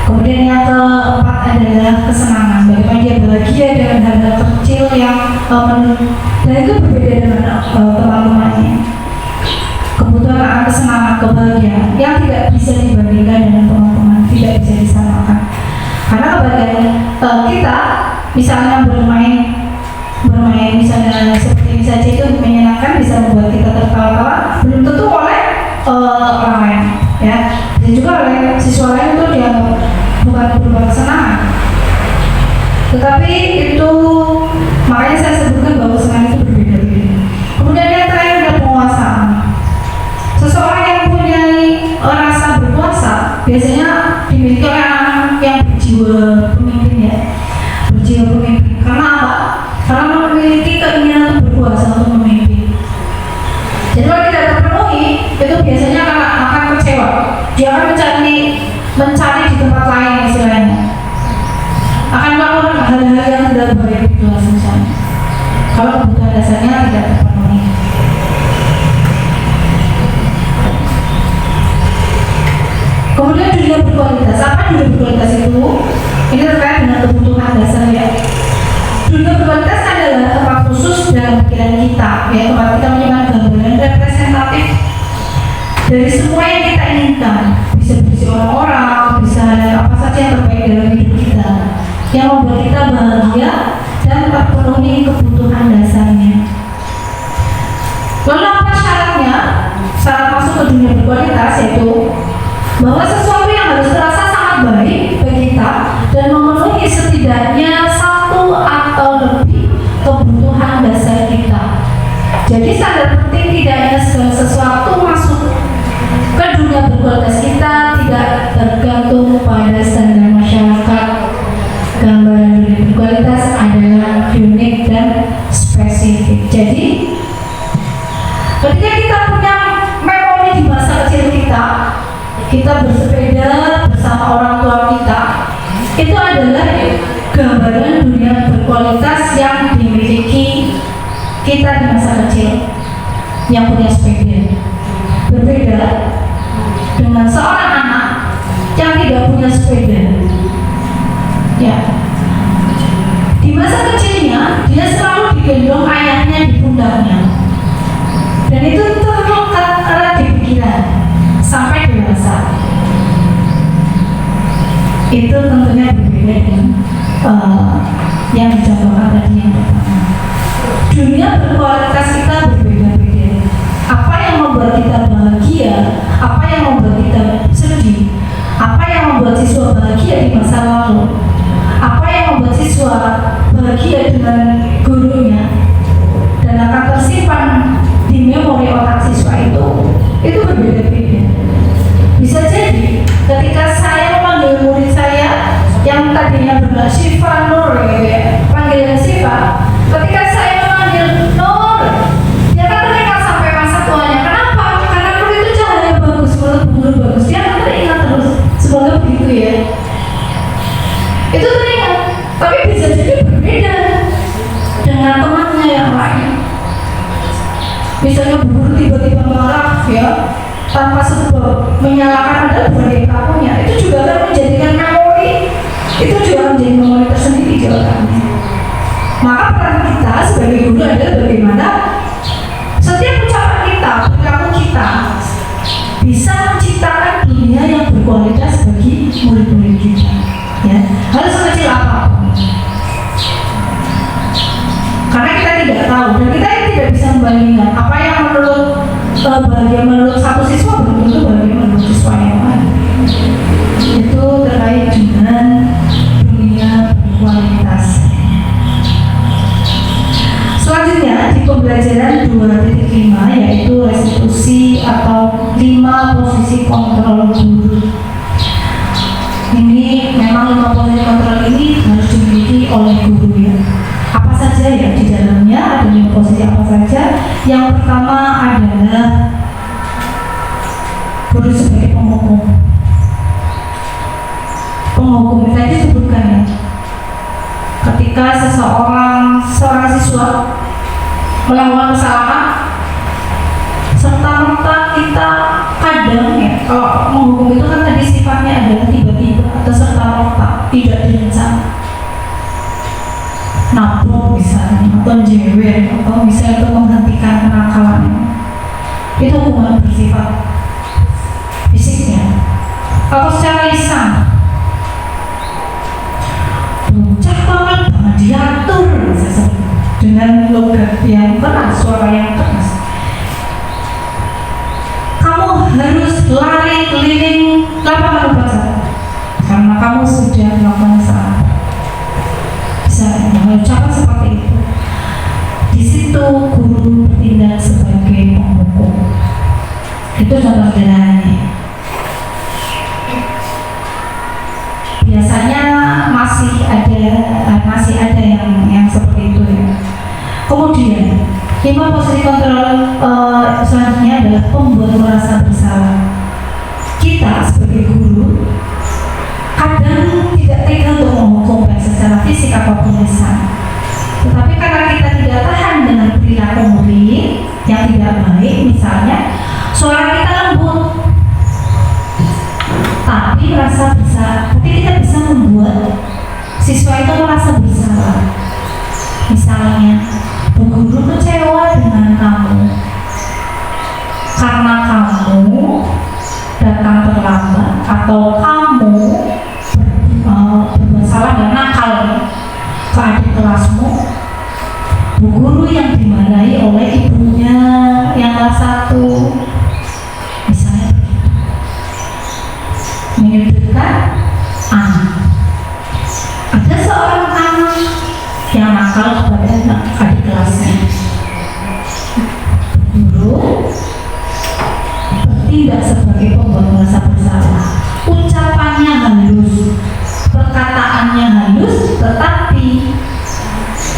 Kemudian yang keempat adalah kesenangan, bagaimana dia bahagia dengan hal-hal kecil yang dan itu berbeda dengan teman-temannya. Kebutuhan akan kesenangan, kebahagiaan yang tidak bisa dibandingkan dengan teman-teman, tidak bisa disamakan. Karena kebahagiaan kita, misalnya bermain misalnya seperti ini saja itu menyenangkan, bisa membuat kita tertawa-tawa, belum tentu oleh orang lain, ya, dan juga oleh siswa lain itu dianggap bukan berupa kesenangan. Tetapi itu makanya saya sebutkan bahwa kesenangan itu berbeda-beda. Kemudian yang terakhir adalah penguasaan. Seseorang yang punya rasa berkuasa biasanya dimiliki oleh anak yang berjiwa pemimpin, ya, berjiwa pemimpin. Karena apa? Karena memiliki keinginan untuk berkuasa, untuk memimpin. Jadi kalau tidak terpenuhi, itu biasanya akan kecewa. Dia akan mencari di tempat lain, istilahnya. Akan melakukan hal-hal yang tidak baik di kelas misalnya. Kalau kebutuhan dasarnya tidak terpenuhi. Kemudian dunia berkualitas. Apa dunia berkualitas itu? Ini terkait dengan kebutuhan dasar, ya. Dunia berkualitas adalah tempat khusus dalam pikiran kita, ya, tempat kita menyimpan gambaran representatif dari semua yang kita inginkan. Bisa berisi orang-orang, bisa apa saja yang terbaik dalam hidup kita, yang membuat kita bahagia dan terpenuhi kebutuhan dasarnya. Lalu apa syaratnya? Syarat masuk ke dunia berkualitas yaitu bahwa sesuatu yang harus terasa sangat baik bagi kita dan memenuhi setidaknya satu atau lebih kebutuhan dasar kita. Jadi standar penting tidak hanya segala sesuatu masuk ke dunia berkualitas kita tidak tergantung pada standar masyarakat. Gambaran dunia berkualitas adalah unik dan spesifik. Jadi ketika kita punya memori di masa kecil kita bersepeda bersama orang tua kita, itu adalah gambaran dunia berkualitas yang dimiliki kita di masa kecil yang punya sepeda. Berbeda dengan seorang anak yang tidak punya sepeda, ya. Di masa kecilnya dia selalu digendong ayahnya di pundaknya, dan itu terlekat erat di pikiran sampai dewasa. Itu tentunya berbeda dengan yang dicontohkan tadi yang pertama. Dunia berkualitas kita berbeda-beda. Apa yang membuat kita bahagia, apa yang membuat kita sedih, apa yang membuat siswa bahagia di masa lalu, itu berbeda-beda. Bisa jadi ketika saya memanggil murid saya yang tadinya bernama Syifa Nur, gitu ya, panggilan Syifa, ketika saya memanggil Nur, dia kan teringat sampai masa tuanya. Kenapa? Karena Nur itu cahaya bagus, mulut bagus, dia kan teringat terus. Semoga begitu ya. Itu teringat, tapi bisa jadi berbeda dengan temannya yang lain. Misalnya guru tiba-tiba marah ya, tanpa sebab menyalahkan adalah bukan pelakunya, itu juga akan menjadikan memori, itu juga menjadi memori tersendiri jawabannya. Maka peran kita sebagai guru adalah bagaimana setiap ucapan kita, perilaku kita bisa menciptakan dunia yang berkualitas bagi murid-murid kita. Ya, harus sekecil apapun. Karena kita tidak tahu dan kita tidak bisa membandingkan apa yang menurut satu siswa belum tentu bahagia menurut siswa yang lain. Itu terkait dengan dunia berkualitas. Selanjutnya di pembelajaran 2.5 yaitu restitusi atau 5 posisi kontrol guru. Ini memang 5 posisi kontrol ini harus dimiliki oleh guru ya. Apa saja ya di dalamnya, ada 5 posisi apa saja. Yang pertama adalah guru sebagai penghukum. Penghukum tadi disebutkan ya, ketika seorang siswa melakukan kesalahan, serta-merta kita kadang ya, kalau menghukum itu kan tadi sifatnya adalah tiba-tiba atau serta-merta, tidak direncana. Nabok misalnya, atau jewer, atau misalnya untuk menghentikan kenakalan, itu hukuman bersifat fisiknya. Atau secara lisan, bocah banget banget diatur dengan logat yang keras, suara yang keras. Kamu harus lari keliling lapangan upacara karena kamu sudah melakukan salah. Mengucapkan seperti itu. Di situ guru bertindak sebagai penghukum. Itu contoh sederhananya. Biasanya masih ada yang seperti itu ya. Kemudian 5 posisi kontrol selanjutnya adalah pembuat merasa bersalah. Kita sebagai guru kadang tidak tega untuk menghukum baik secara fisik ataupun lisan. Tetapi karena kita tidak tahan dengan perilaku murid yang tidak baik, misalnya suara kita lembut, tapi merasa bersalah, tapi kita bisa membuat siswa itu merasa bersalah. Misalnya, Bu Guru kecewa dengan kamu karena kamu datang terlambat atau kamu bersalah dan nakal ke adik kelasmu. Bu Guru yang dimarahi oleh ibunya yang kelas 1, misalnya menyudutkan anak. Ada seorang anak yang nakal kepada adik kelasnya. Guru bertindak sebagai pembuat merasa bersalah. Ucapannya halus, perkataannya halus, tetapi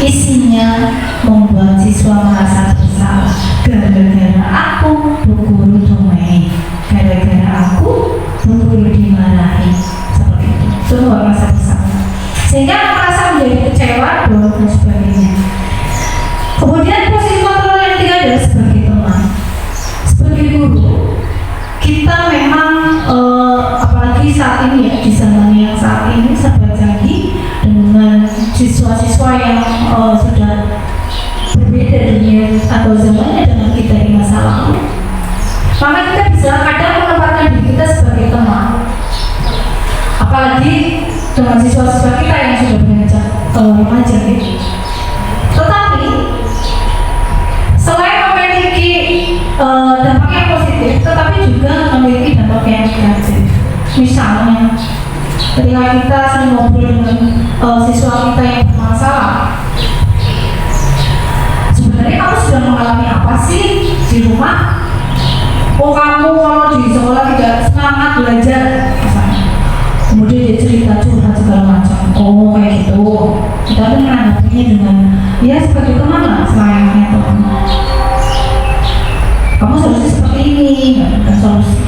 isinya membuat siswa merasa bersalah. Gara-gara aku Bu Guru domai, gara-gara aku Bu Guru dimarahi, seperti itu. Itu merasa bersalah, sehingga merasa menjadi kecewa dan sebagainya. Kemudian posisi kontrol yang ketiga adalah sebagai teman. Sebagai guru, kita memang apalagi saat ini ya, di zaman yang saat ini serba canggih dengan siswa-siswa yang sudah berbeda dunia atau zamannya dengan kita di masa lalu, maka kita bisa kadang menempatkan diri kita sebagai teman, apalagi dengan siswa-siswa kita yang sudah belajar remaja gitu. Tetapi selain memiliki dampak yang positif, tetapi juga memiliki dampak yang negatif. Misalnya, ketika kita sering ngobrol dengan siswa kita yang bermasalah, sebenarnya kamu sudah mengalami apa sih di rumah? oh kamu kalau di sekolah tidak semangat belajar misalnya. Kemudian dia cerita curhat segala macam, oh kayak gitu. Kita pun menanggapinya dengan ya seperti teman lah sayangnya teman. Kamu solusi seperti ini, bukan solusi.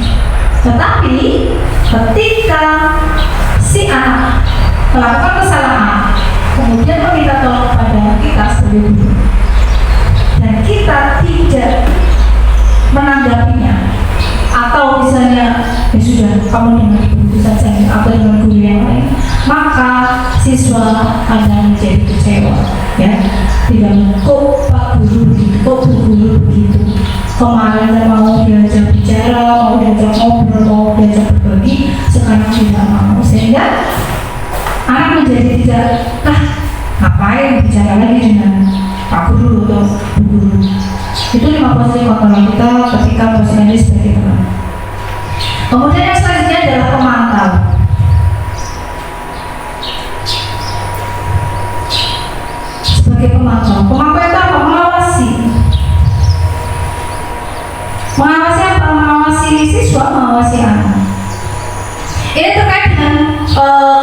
Tetapi ketika si anak melakukan kesalahan, kemudian meminta tolong kepada kita sebagai guru, dan kita tidak menanggapinya, atau misalnya ya sudah kamu dengan guru saja atau dengan guru yang lain, maka siswa akan menjadi kecewa, ya. Tidak kok Pak Guru begitu, kok Bu Guru begitu. Kemarin saya mau belajar bicara, mau belajar ngobrol, mau belajar berbagi, sekarang tidak mau, sehingga anak menjadi tidak, ngapain bicara lagi dengan Pak Guru atau Bu Guru. Itu 5 posisi kontrol kita ketika posisinya sebagai teman. Kemudian yang selanjutnya adalah pemantau. Sebagai pemantau itu apa? Mengawasi. Mengawasi apa? Mengawasi siswa, mengawasi anak. Ini terkait dengan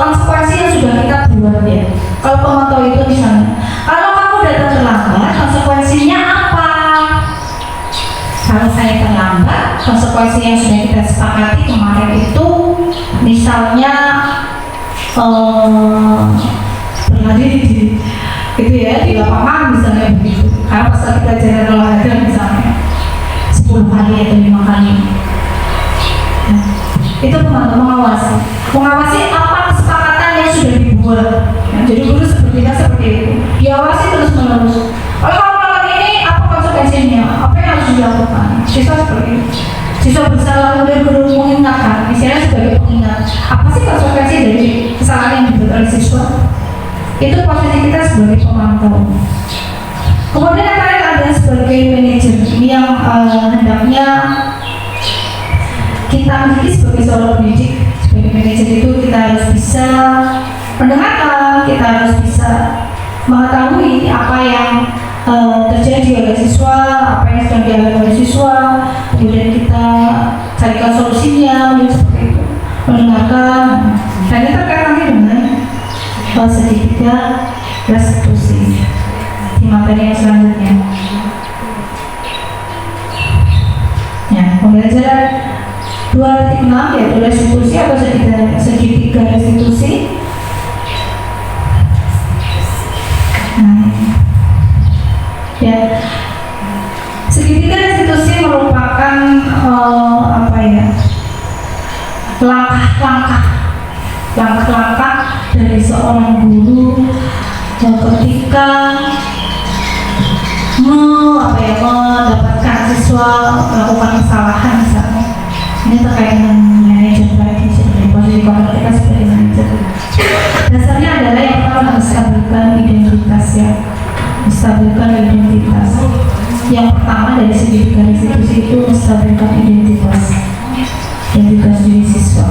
konsekuensi yang sudah kita buat, ya. Kalau pemantau itu misalnya, kalau kamu datang terlambat, konsekuensinya apa? Kalau saya terlambat, konsekuensi yang sudah kita sepakati kemarin itu misalnya berlari gitu ya, di lapangan misalnya begitu. Karena pas kita jalan olahraga misalnya 10 kali atau 5 kali. Nah, itu mengawasi. Mengawasi apa kesepakatan yang sudah dibuat. Nah, jadi guru sepertinya seperti itu. Diawasi terus menerus. Kalau kamu melakukan ini, apa konsekuensinya? Apa yang harus dilakukan? Siswa seperti itu. Siswa bersalah, kemudian guru mengingatkan. Misalnya sebagai pengingat, apa sih konsekuensi dari kesalahan yang dibuat oleh siswa? Itu posisi kita sebagai pemantau. Kemudian yang terakhir ada sebagai manajer yang hendaknya kita miliki sebagai seorang pendidik. Sebagai manajer itu kita harus bisa mendengarkan, kita harus bisa mengetahui apa yang terjadi oleh siswa, apa yang sedang dialami oleh siswa, kemudian kita carikan solusinya, seperti itu, mendengarkan. Dan ini terkait nanti dengan segitiga restitusi di materi yang selanjutnya. Ya, pembelajaran 2.6 yaitu restitusi atau segitiga restitusi. Ya, segitiga restitusi merupakan langkah-langkah dari seorang guru yang ketika mendapatkan siswa melakukan kesalahan misalnya. Ini terkait dengan manajer lagi sebagai posisi kita sebagai manajer. Dasarnya adalah yang pertama menstabilkan identitas, ya. Menstabilkan identitas. Yang pertama dari segitiga restitusi itu menstabilkan identitas diri siswa.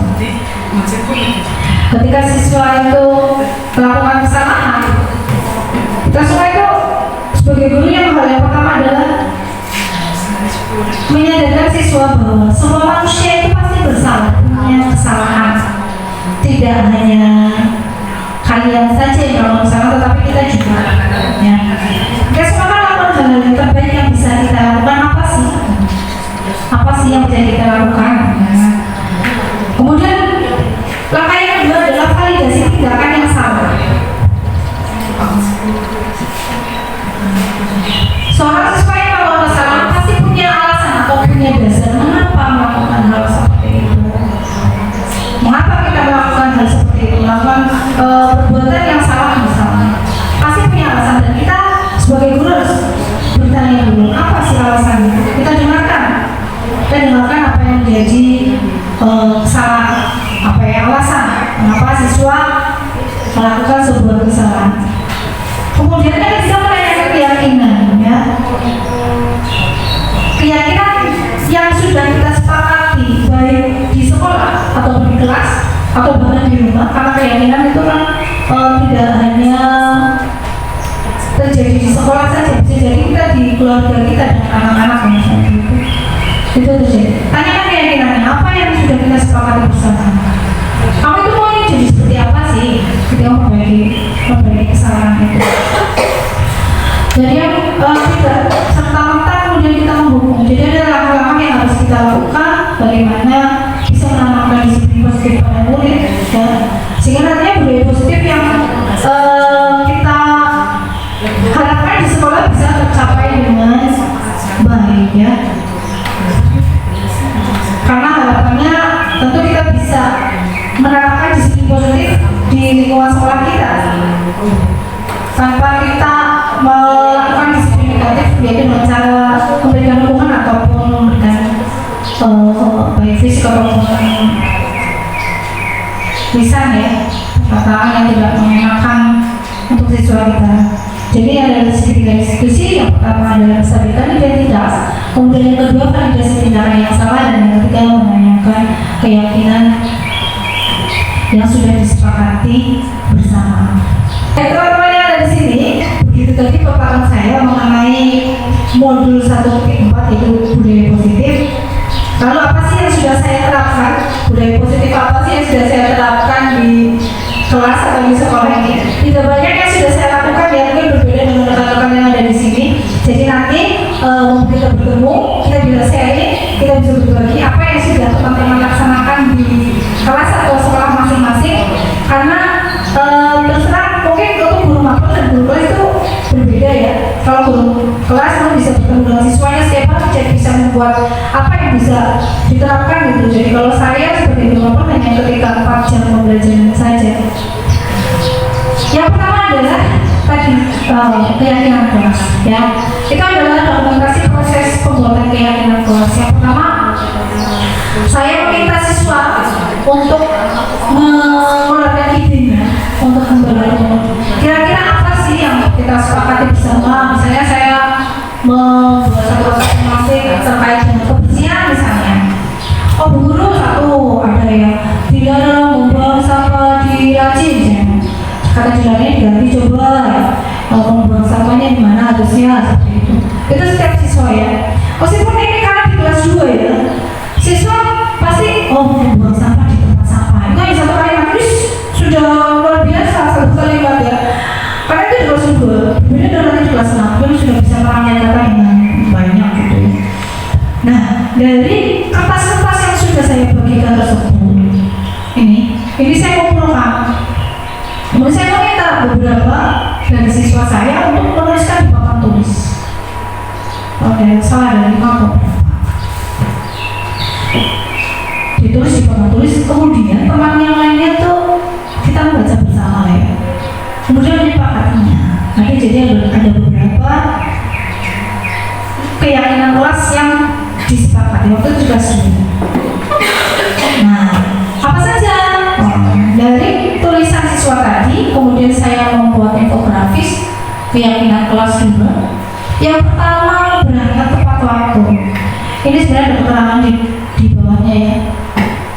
Ketika siswa itu melakukan kesalahan, kita semua itu sebagai guru yang hal yang pertama adalah menyadarkan siswa bahwa semua manusia itu pasti bersalah, punya kesalahan. Tidak hanya kalian saja yang melakukan kesalahan, tetapi kita juga. Ya. Kita semua kan melakukan hal yang terbaik yang bisa kita lakukan. Apa sih yang bisa kita lakukan? Nah. Kemudian langkah yang kedua adalah validasi tindakan yang salah. Seorang siswa yang melakukan kesalahan pasti punya alasan atau punya dasar mengapa melakukan hal seperti itu. Mengapa kita melakukan hal seperti itu? Melakukan perbuatan yang salah misalnya. Pasti punya alasan dan kita sebagai guru harus bertanya dulu apa sih alasannya. Kita dengarkan apa yang menjadi kesalahan, apa yang alasan mengapa siswa melakukan sebuah kesalahan. Kemudian kita bisa menanyakan keyakinan, ya. Keyakinan yang sudah kita sepakati baik di sekolah atau di kelas atau bahkan di rumah, karena keyakinan itu kan tidak hanya terjadi di sekolah saja, bisa jadi kita di keluarga kita dan anak-anak misalnya itu. Itu terjadi. Tanyakan keyakinannya, apa yang sudah kita sepakati bersama. Kamu itu mau jadi seperti apa sih? Kita memperbaiki kesalahan itu. Jadi yang tidak serta-merta kemudian kita menghukum. Jadi ada langkah-langkah yang harus kita lakukan bagaimana bisa menanamkan disiplin positif pada murid, ya. Sehingga nantinya budaya positif yang kita harapkan di sekolah bisa tercapai dengan baik, ya. Karena harapannya tentu kita bisa menerapkan disiplin positif di lingkungan sekolah kita tanpa kita melakukan disiplin negatif, yaitu dengan cara memberikan hukuman ataupun memberikan baik fisik ataupun lisan, ya, perkataan yang tidak mengenakan untuk siswa kita. Jadi ada tiga institusi. Yang pertama adalah stabilitas identitas, kemudian yang kedua validasi tindakan yang salah, dan yang ketiga menanyakan keyakinan yang sudah disepakati bersama. Teman-teman yang ada di sini, begitu tadi paparan saya mengenai modul 1.4 yaitu budaya positif. Lalu apa sih yang sudah saya terapkan? Budaya positif apa sih yang sudah saya terapkan di kelas atau di sekolah ini? Tidak banyak yang sudah saya lakukan, ya, mungkin berbeda dengan rekan-rekan yang ada di sini. Jadi nanti kita bertemu, kita bisa sharing, kita bisa berbagi apa yang sudah teman-teman laksanakan di kelas atau sekolah masing-masing. Karena terserah mungkin untuk guru magang dan guru kelas itu berbeda, ya. Kalau guru kelas kan bisa bertemu dengan siswanya setiap hari, jadi bisa membuat apa yang bisa diterapkan gitu. Jadi kalau saya sebagai guru magang hanya ketika 4 jam pembelajaran saja. Yang pertama adalah tadi keyakinan kelas, ya. Itu adalah dokumentasi proses pembuatan keyakinan kelas. Yang pertama, saya meminta siswa untuk mengeluarkan idenya, untuk membangun kira-kira apa sih yang kita sepakati bersama. Misalnya saya membuat satu masing-masing terkait dengan kebersihan misalnya. Oh, Bu Guru, satu ada yang dilarang membuang sampah di rajin, kata jalannya diganti, coba ya, membuang sampahnya di mana harusnya, seperti itu. Itu setiap siswa, ya. Meskipun ini karena di kelas 2, ya, siswa pasti membuang sampah di tempat sampah. Itu yang satu kalimat terus sudah luar biasa, satu kalimat, ya. Karena itu di kelas 2, beda dengan di kelas 6 yang sudah bisa menyatakan dengan banyak gitu. Nah, dari kertas-kertas yang sudah saya bagikan tersebut, ini saya kumpulkan. Kemudian saya meminta beberapa dari siswa saya untuk menuliskan di papan tulis. Oke, salah dari papan. Ditulis di papan tulis, kemudian teman yang lainnya tuh kita membaca bersama, ya. Kemudian menyepakatinya. Nanti jadi ada beberapa keyakinan kelas yang disepakati waktu itu juga sudah. Nah, apa saja? Dari tulisan siswa tadi, kemudian saya membuat infografis keyakinan kelas juga. Yang pertama, berangkat tepat waktu. Ini sebenarnya ada keterangan di bawahnya, ya.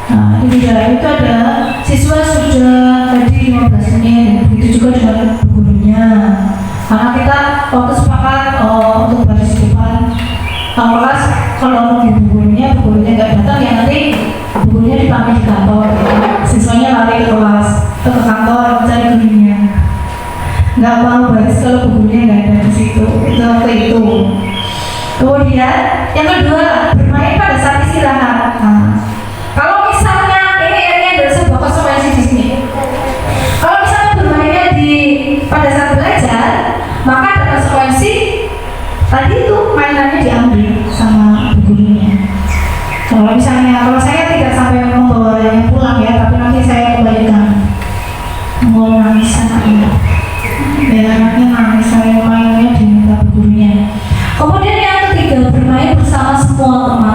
Nah, di dalam itu ada siswa sudah tadi 15 menit, begitu juga dengan gurunya. Karena kita waktu sepakat untuk baris depan kelas, kalau mau gurunya nggak datang, ya nanti gurunya dipanggil di kantor, siswanya lari ke kelas, ke kantor mencari gurunya. Nggak mau baris kalau gurunya nggak ada di situ. Itu waktu itu. Kemudian yang kedua, bermain pada saat istirahat. Kalau misalnya ini adalah sebuah konsekuensi di sini. Kalau misalnya bermainnya pada saat belajar, maka ada konsekuensi tadi itu mainannya diambil sama gurunya. Kalau saya tidak sampai membawanya pulang, ya, tapi nanti saya kembalikan. Mau nangis anaknya, biar anaknya nangis, saya mainannya diminta gurunya. Kemudian yang ketiga, bermain bersama semua teman.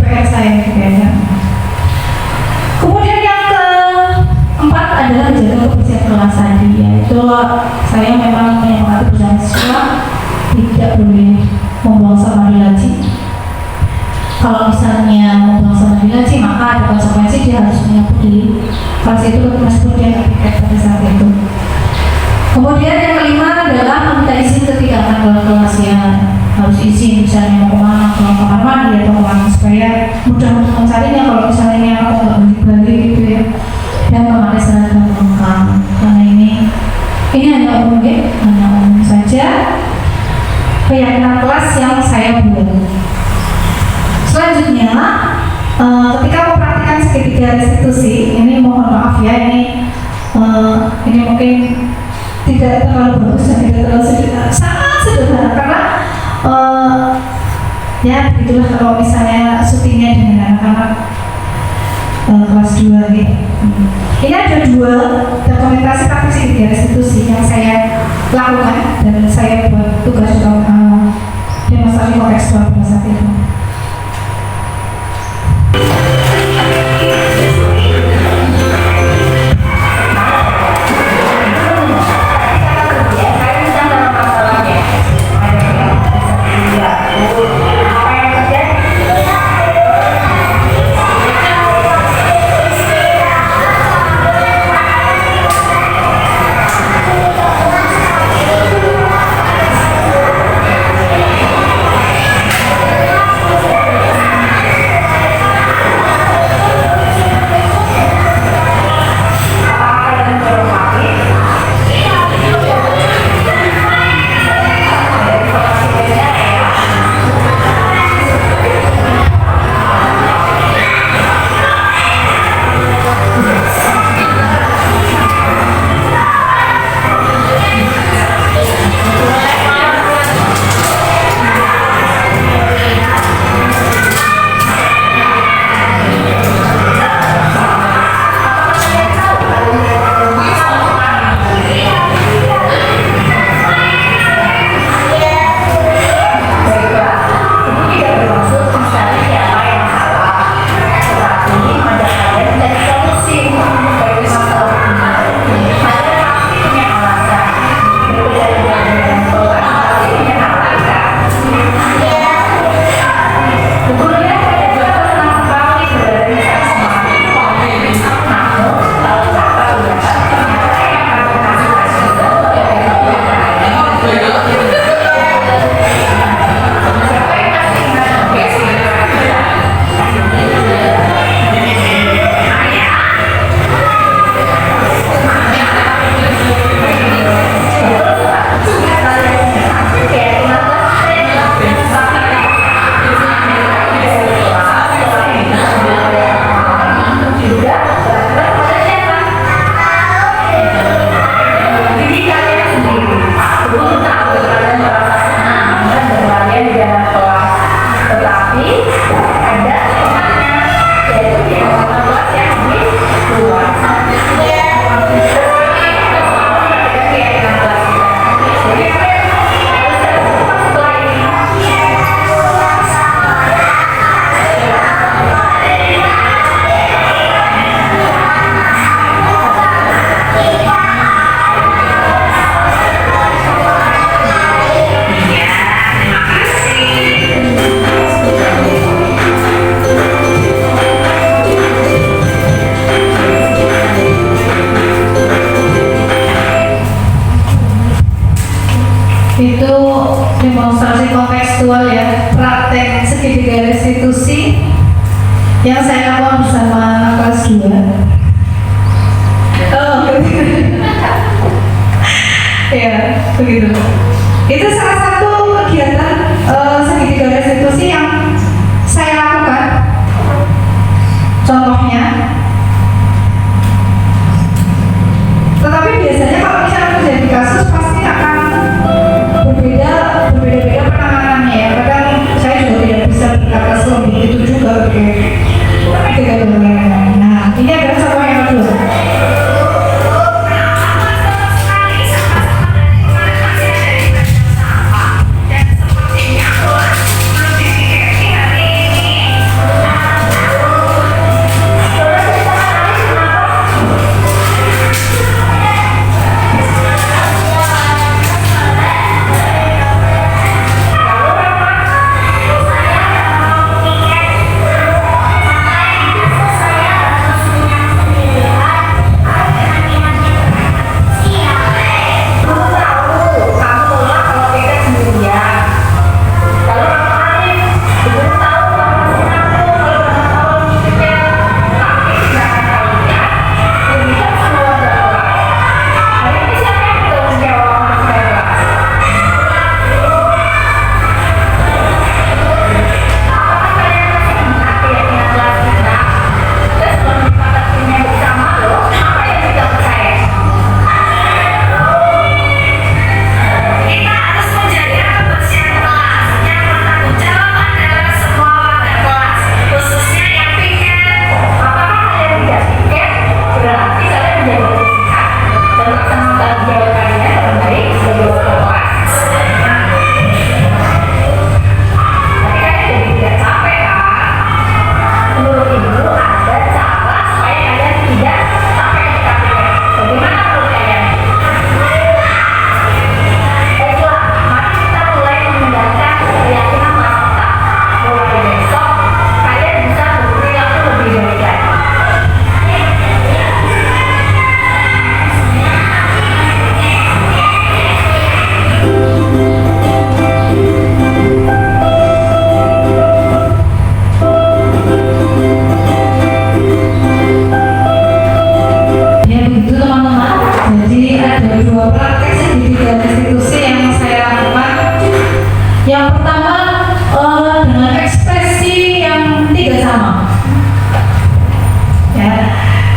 PR saya juga ya. Kemudian yang keempat adalah menjaga kebersihan kelas tadi, yaitu saya memang menyemangati bersama siswa tidak boleh membuang sampah di laci. Kalau misalnya membuang sampah di laci, maka ada konsekuensi, dia harus menyapu di kelas itu meskipun dia tidak piket pada saat itu. Kemudian yang kelima adalah meminta izin ketika akan keluar kelas, ya harus izin, misalnya mau kemana, ke kamar mandi atau kemana, supaya mudah untuk mencarinya kalau misalnya aku nggak balik-balik gitu ya, dan memakai seragam lengkap. Karena ini hanya umum ya, hanya umum saja keyakinan kelas yang saya buat. Selanjutnya, ketika memperhatikan segitiga restitusi, ini mohon maaf ya, ini mungkin tidak terlalu bagus dan tidak terlalu sederhana, sangat sederhana karena ya begitulah kalau misalnya syutingnya dengan anak-anak kelas 2 gitu. Ini ada 2 dokumentasi praktik segitiga restitusi yang saya lakukan dan saya buat tugas demonstrasi kontekstual pada saat itu. Itu demonstrasi kontekstual ya, praktek segitiga restitusi yang saya lakukan bersama anak kelas 2. Ya, begitu. Itu salah satu kegiatan segitiga restitusi yang saya lakukan. Contohnya, tetapi biasanya kalau misalnya terjadi kasus pasti akan berbeda-beda penanganannya ya. Kadang saya juga tidak bisa berkata selebih itu juga ketika berlaku. Nah, ini adalah contoh yang kedua. Yang pertama dengan ekspresi yang tidak sama. Ya,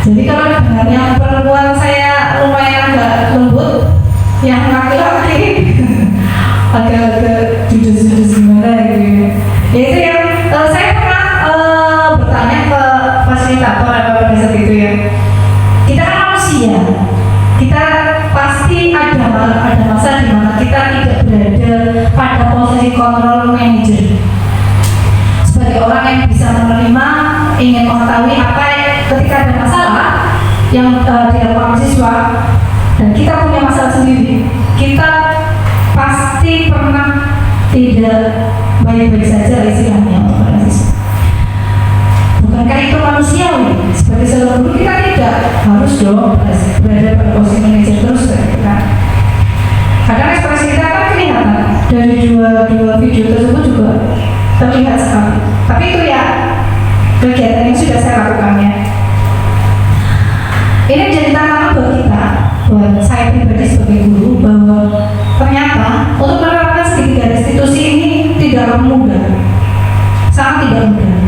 jadi kalau dengan yang perempuan saya lumayan agak lembut, yang laki-laki agak-agak jujur-jujur gimana gitu. Ya itu yang saya pernah bertanya ke fasilitator pada saat itu ya. Kita kan manusia, kita pasti ada masa di mana kita tidak berada pada posisi kontrol manager. Sebagai orang yang bisa menerima, ingin mengetahui apa ketika ada masalah yang dilakukan siswa dan kita punya masalah sendiri, kita pasti pernah tidak baik-baik saja istilahnya pada siswa. Bukankah itu manusiawi? Sebagai seorang guru kita tidak harus dong berada pada posisi manajer terus kan? Kadang ekspresi kita kan kelihatan dari dua video tersebut juga terlihat sekali. Tapi itu ya kegiatan yang sudah saya lakukan ya. Ini menjadi tantangan buat kita, buat saya pribadi sebagai guru, bahwa ternyata untuk menerapkan segitiga restitusi ini tidak mudah, sangat tidak mudah.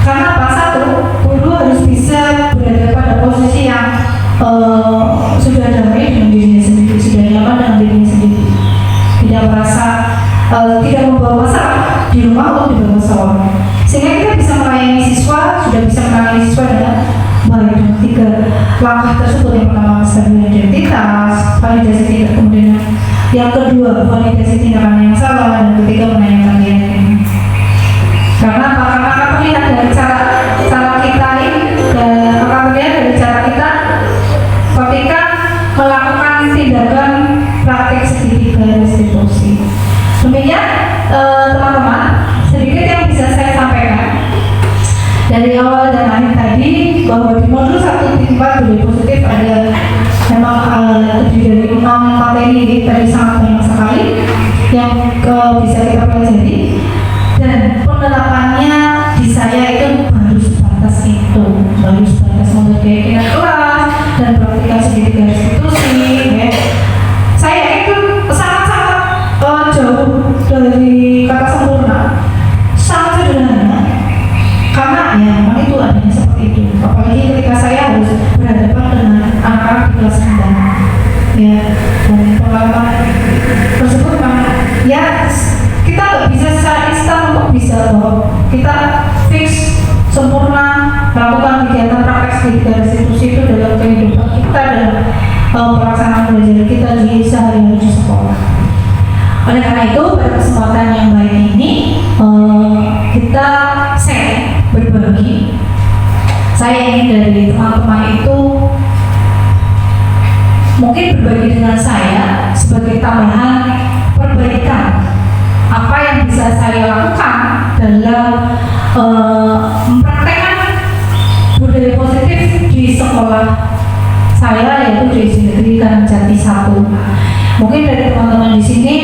Karena apa? Satu, guru harus bisa berada pada posisi yang sudah damai dengan dirinya sendiri, sudah nyaman dengan dirinya sendiri, tidak merasa tidak membawa masalah di rumah untuk dibawa seorang, sehingga kita bisa melayani siswa, sudah bisa melayani siswa dengan baik dengan 3 langkah tersebut. Yang pertama menstabilkan identitas, validasi tindak, kemudian yang kedua validasi tindakan yang salah, dan ketiga menanyakan keyakinan. Karena apa? Karena akan terlihat dari cara kita ini, dan akan terlihat dari cara kita ketika melakukan tindakan praktik segitiga restitusi. Demikian teman-teman, sedikit yang bisa saya sampaikan dari awal dan akhir tadi, bahwa di modul 1.4 budaya positif ada memang terdiri dari 6 materi, tadi sangat banyak sekali yang bisa kita pelajari, dan penerapannya di saya itu harus batas itu, harus batas membuat keyakinan kelas dan praktikasi segitiga restitusi ya. Saya itu sangat-sangat jauh dari kata sempurna, sangat sederhana, karena ya memang itu adanya seperti itu. Apalagi ketika saya harus berhadapan dengan anak-anak di kelas rendah ya, dan pengalaman tersebut memang ya kita nggak bisa secara instan untuk bisa bahwa kita fix sempurna melakukan kegiatan praktek segitiga restitusi itu dalam kehidupan kita, dalam pelaksanaan belajar kita di sehari-hari di sekolah. Oleh karena itu, pada kesempatan yang baik ini kita berbagi. Saya ingin dari teman-teman itu mungkin berbagi dengan saya sebagai tambahan perbaikan apa yang bisa saya lakukan dalam mempraktekkan budaya positif di sekolah saya, yaitu di Negeri Karangjati 1. Mungkin dari teman-teman di sini,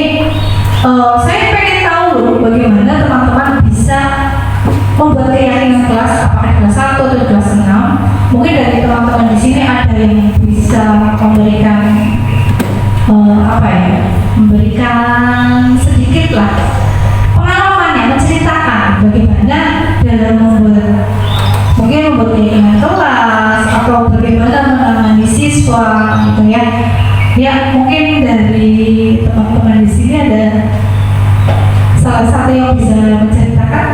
saya pengen tahu bagaimana teman-teman bisa membuat keyakinan kelas, apakah kelas 1 atau kelas 6. Mungkin dari teman-teman di sini ada yang bisa memberikan memberikan sedikit lah pengalamannya, menceritakan bagaimana dalam membuat keyakinan kelas atau bagaimana menangani siswa gitu ya. Ya mungkin dari teman-teman di sini ada salah satu yang bisa menceritakan.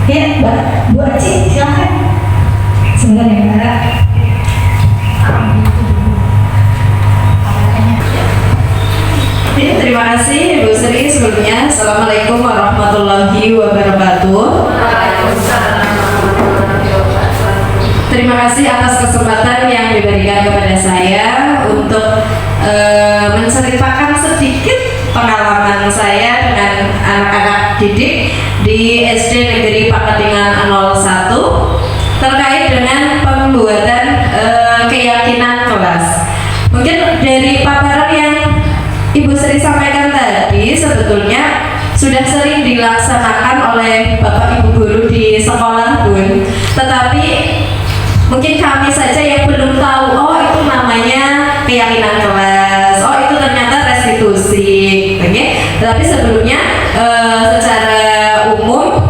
Ya, Bu Aci, silahkan. Sebentar ya, Mbak. Terima kasih Ibu Sri sebelumnya. Assalamualaikum warahmatullahi wabarakatuh. Terima kasih atas kesempatan yang diberikan kepada saya untuk menceritakan sedikit pengalaman saya dengan anak-anak didik di SD Negeri Pangedingan 01 terkait dengan pembuatan keyakinan kelas. Mungkin dari paparan yang Ibu Sri sampaikan tadi sebetulnya sudah sering dilaksanakan oleh Bapak Ibu guru di sekolah Bun, tetapi mungkin kami saja yang belum tahu, oh itu namanya keyakinan kelas, oh itu ternyata restitusi. musik, oke? Tapi sebelumnya secara umum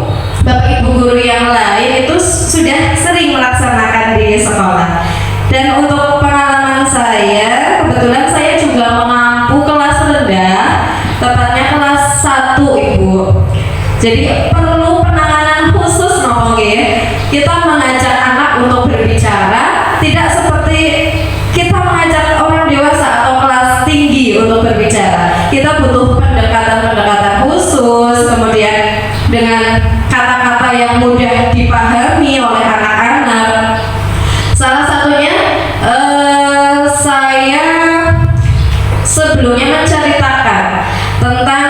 Bapak Ibu guru yang lain itu sudah sering melaksanakan di sekolah. Dan untuk pengalaman saya, kebetulan saya juga mengampu kelas rendah, tepatnya kelas 1 Ibu. Jadi perlu penanganan khusus ngomong ya. Kita mengajak anak untuk berbicara, tidak seperti kita mengajak orang dewasa atau kelas tinggi untuk berbicara. Kita butuh pendekatan-pendekatan khusus, kemudian dengan kata-kata yang mudah dipahami oleh anak-anak. Salah satunya saya sebelumnya menceritakan tentang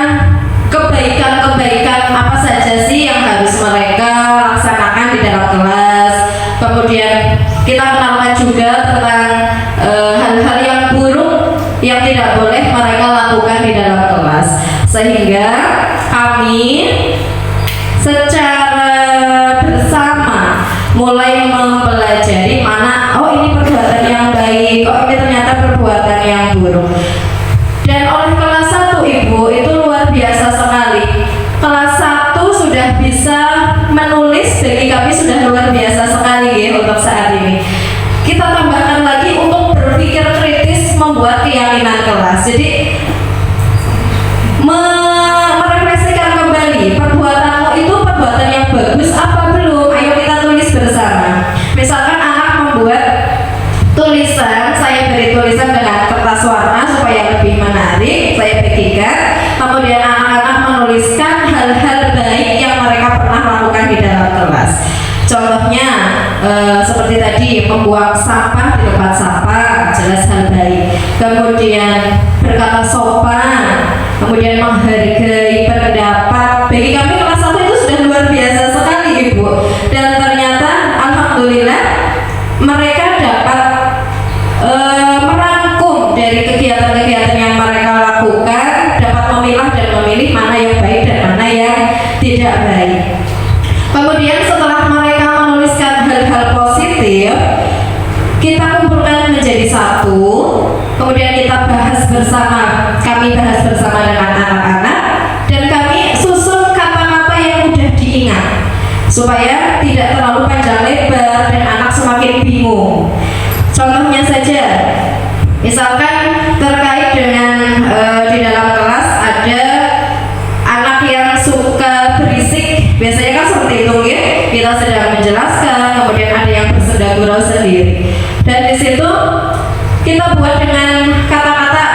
kebaikan-kebaikan apa saja sih yang harus mereka laksanakan di dalam kelas. Kemudian kita kenalkan juga tentang hal-hal yang buruk yang tidak boleh mereka lakukan di dalam kelas, sehingga kami secara bersama mulai mempelajari mana ini perbuatan yang baik, ini ternyata perbuatan yang buruk. Dan oleh kelas 1 Ibu itu luar biasa sekali. Kelas 1 sudah bisa menulis, bagi kami sudah luar biasa sekali ya untuk saat ini. Kita tambahkan lagi untuk berpikir kritis, membuat keyakinan kelas. Jadi merefleksikan kembali perbuatanmu itu perbuatan yang bagus apa belum, ayo kita tulis bersama. Misalkan anak membuat tulisan, saya beri tulisan dengan kertas warna supaya lebih menarik, saya bagikan, kemudian anak-anak menuliskan hal-hal baik yang mereka pernah lakukan di dalam kelas. Contohnya seperti tadi membuang sampah di tempat sampah, jelas hal baik. Kemudian berkata sopan, kemudian menghargai pendapat. Bagi kami kelas 1 itu sudah luar biasa sekali Ibu. Dan ternyata alhamdulillah mereka dapat merangkum dari kegiatan-kegiatan yang mereka lakukan, dapat memilah dan memilih mana yang baik dan mana yang tidak baik. Kemudian setelah mereka menuliskan hal-hal positif, kita kumpulkan menjadi satu, kemudian kita bahas bersama, kami bahas bersama dengan anak-anak, dan kami susun kata-kata yang mudah diingat supaya tidak terlalu panjang lebar dan anak semakin bingung. Contohnya saja, misalkan terkait dengan di dalam kelas ada anak yang suka berisik, biasanya kan seperti itu ya, kita sedang menjelaskan, kemudian ada yang bersenda gurau sendiri, dan di situ kita buat dengan kata-kata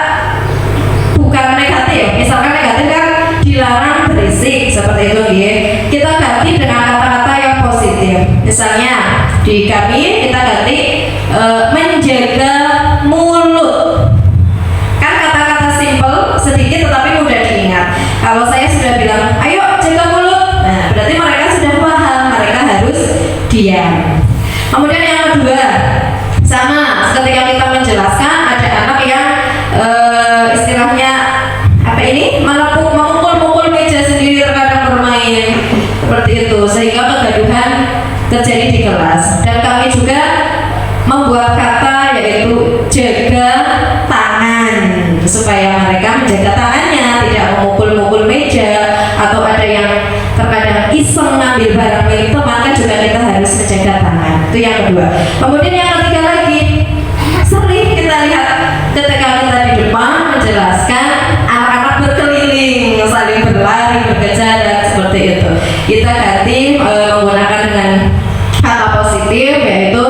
bukan negatif. Misalkan negatif kan dilarang berisik seperti itu ya, kita ganti dengan kata-kata yang positif. Misalnya di kami kita ganti menjaga mulut. Kan kata-kata simple, sedikit tetapi mudah diingat. Kalau saya sudah bilang ayo jaga mulut, nah berarti mereka sudah paham, mereka harus diam. Kemudian yang kedua, sama ketika kita menjelaskan ada anak yang istilahnya apa ini memukul meja sendiri, terkadang bermain seperti itu, sehingga kegaduhan terjadi di kelas. Dan kami juga membuat kata yaitu jaga tangan, supaya mereka menjaga tangannya, tidak memukul-mukul meja, atau ada yang terkadang iseng ngambil barang milik teman, kan juga kita harus menjaga tangan. Itu yang kedua. Kemudian yang ketiga lagi, sering kita lihat ketika kita di depan menjelaskan, anak-anak berkeliling, saling berlari, berkejaran seperti itu. Kita ganti menggunakan dengan kata positif yaitu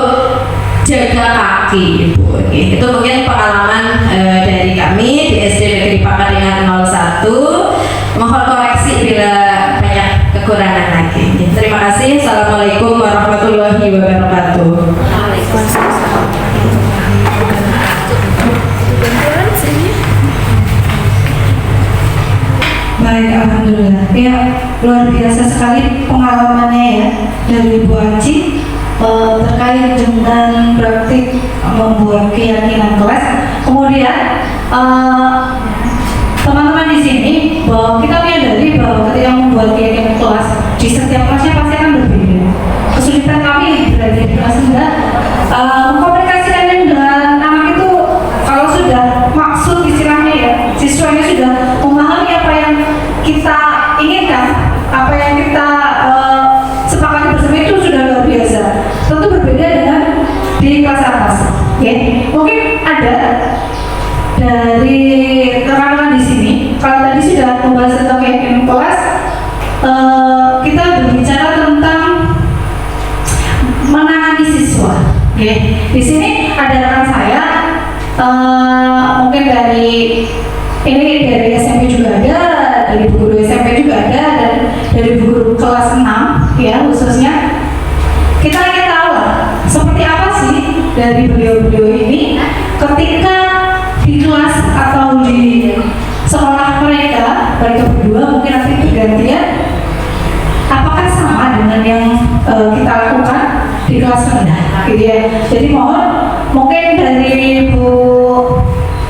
jaga kaki Ibu. Itu mungkin pengalaman dari kami di SD Negeri Pangkadingan 01. Mohon koreksi bila banyak kekurangan lagi. Terima kasih. Assalamualaikum warahmatullahi wabarakatuh. Baik, alhamdulillah. Ya, luar biasa sekali pengalamannya ya dari Ibu Aci terkait dengan praktik membuat keyakinan kelas. Kemudian teman-teman di sini bahwa kita menyadari bahwa ketika membuat keyakinan kelas di setiap kelasnya pasti akan berbeda. Kesulitan kami berada di kelas rendah mengkomunikasikan dengan anak itu, kalau sudah maksud istilahnya ya, siswanya sudah dari SMP juga ada, dari bu guru SMP juga ada, dan dari bu guru kelas 6 ya khususnya. Kita ingin tahu lah seperti apa sih dari beliau-beliau ini ketika di kelas atau di sekolah mereka berdua mungkin nanti bergantian, apakah sama dengan yang kita lakukan di kelas rendah gitu ya. Jadi mohon mungkin dari Bu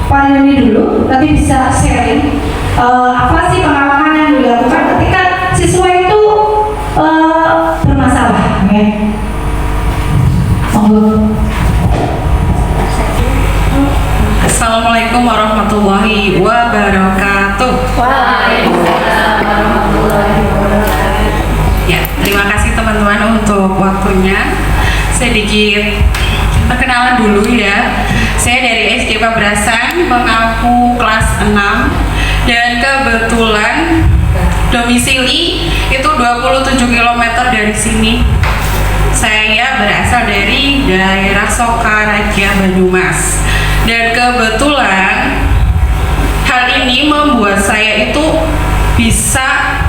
Parioni dulu nanti bisa sharing apa sih pengalaman yang dilakukan ketika siswa itu bermasalah ya. Monggo. Assalamualaikum warahmatullahi wabarakatuh. Waalaikumsalam warahmatullahi wabarakatuh. Ya, terima kasih teman-teman untuk waktunya. Sedikit perkenalan dulu ya. Saya dari SD Pabrasan, mengaku kelas 6, dan kebetulan domisili itu 27 km dari sini. Saya berasal dari daerah Sokaraja, Banyumas. Dan kebetulan hal ini membuat saya itu bisa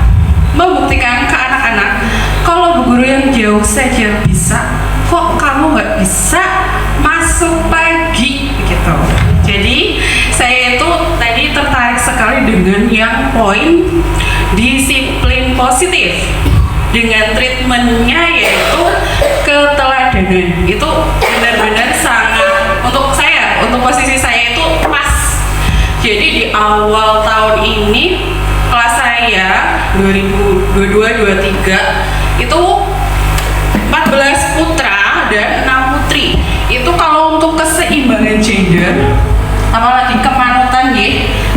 membuktikan ke anak-anak kalau bu guru yang jauh saja bisa, kok kamu nggak bisa masuk pagi gitu. Jadi saya itu tadi tertarik sekali dengan yang poin disiplin positif dengan treatmentnya yaitu keteladanan. Itu benar-benar sangat untuk saya, untuk posisi saya itu pas. Jadi di awal tahun ini kelas saya 2022-23 itu 14 putra dan 6 putri. Itu kalau untuk keseimbangan gender apalagi kemanutan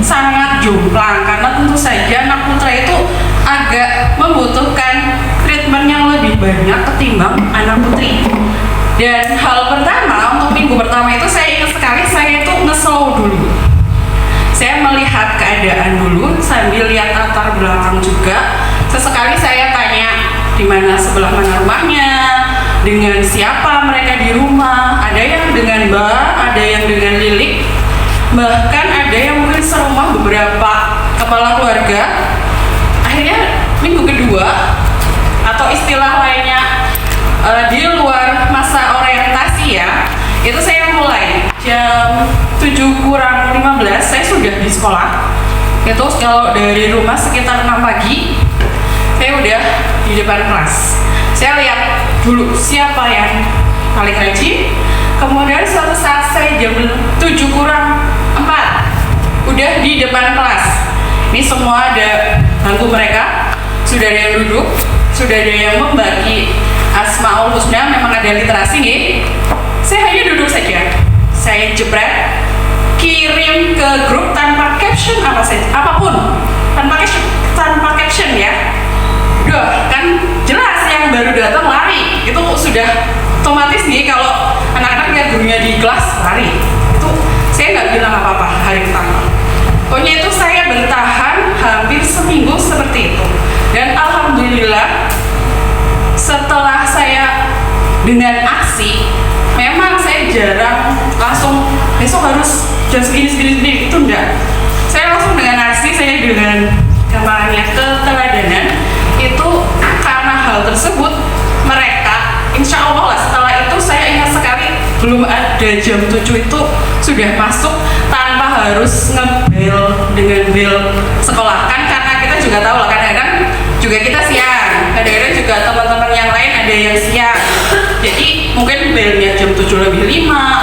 sangat jomplang, karena tentu saja anak putra itu agak membutuhkan treatment yang lebih banyak ketimbang anak putri. Dan hal pertama untuk minggu pertama itu saya ingat sekali, saya itu nge-slow dulu. Saya melihat keadaan dulu sambil lihat latar belakang juga. Sesekali saya tanya di mana, sebelah mana rumahnya, dengan siapa mereka di rumah. Ada yang dengan Mbak, ada yang dengan Lilik, bahkan ada yang mungkin serumah beberapa kepala keluarga. Akhirnya minggu kedua atau istilah lainnya di luar masa orientasi ya, itu saya mulai jam 7:15 saya sudah di sekolah. Itu kalau dari rumah sekitar 6 pagi saya udah di depan kelas. Saya lihat dulu siapa yang paling rajin. Kemudian suatu saat saya jam 7:04 udah di depan kelas. Ini semua ada bangku mereka, sudah ada yang duduk, sudah ada yang membagi Asmaul Husna, memang ada literasi nih. Saya hanya duduk saja, saya jepret, kirim ke grup tanpa caption apapun, tanpa caption ya. Udah kan jelas yang baru datang lari, itu sudah otomatis nih kalau anak-anak lihat gurunya di kelas lari. Itu saya nggak bilang apa-apa hari pertama. Pokoknya itu saya bertahan hampir seminggu seperti itu. Dan alhamdulillah setelah saya dengan aksi, memang saya jarang langsung besok harus jam segini itu enggak. Saya langsung dengan aksi, saya dengan gambarannya keteladanan itu. Karena hal tersebut mereka insya Allah lah, setelah itu saya ingat sekali belum ada jam 7 itu sudah masuk tanpa harus ngebel dengan bel sekolah kan, karena kita juga tahu lah kadang-kadang juga kita siang, kadang-kadang juga teman-teman yang lain ada yang siang, jadi mungkin belnya jam 7:05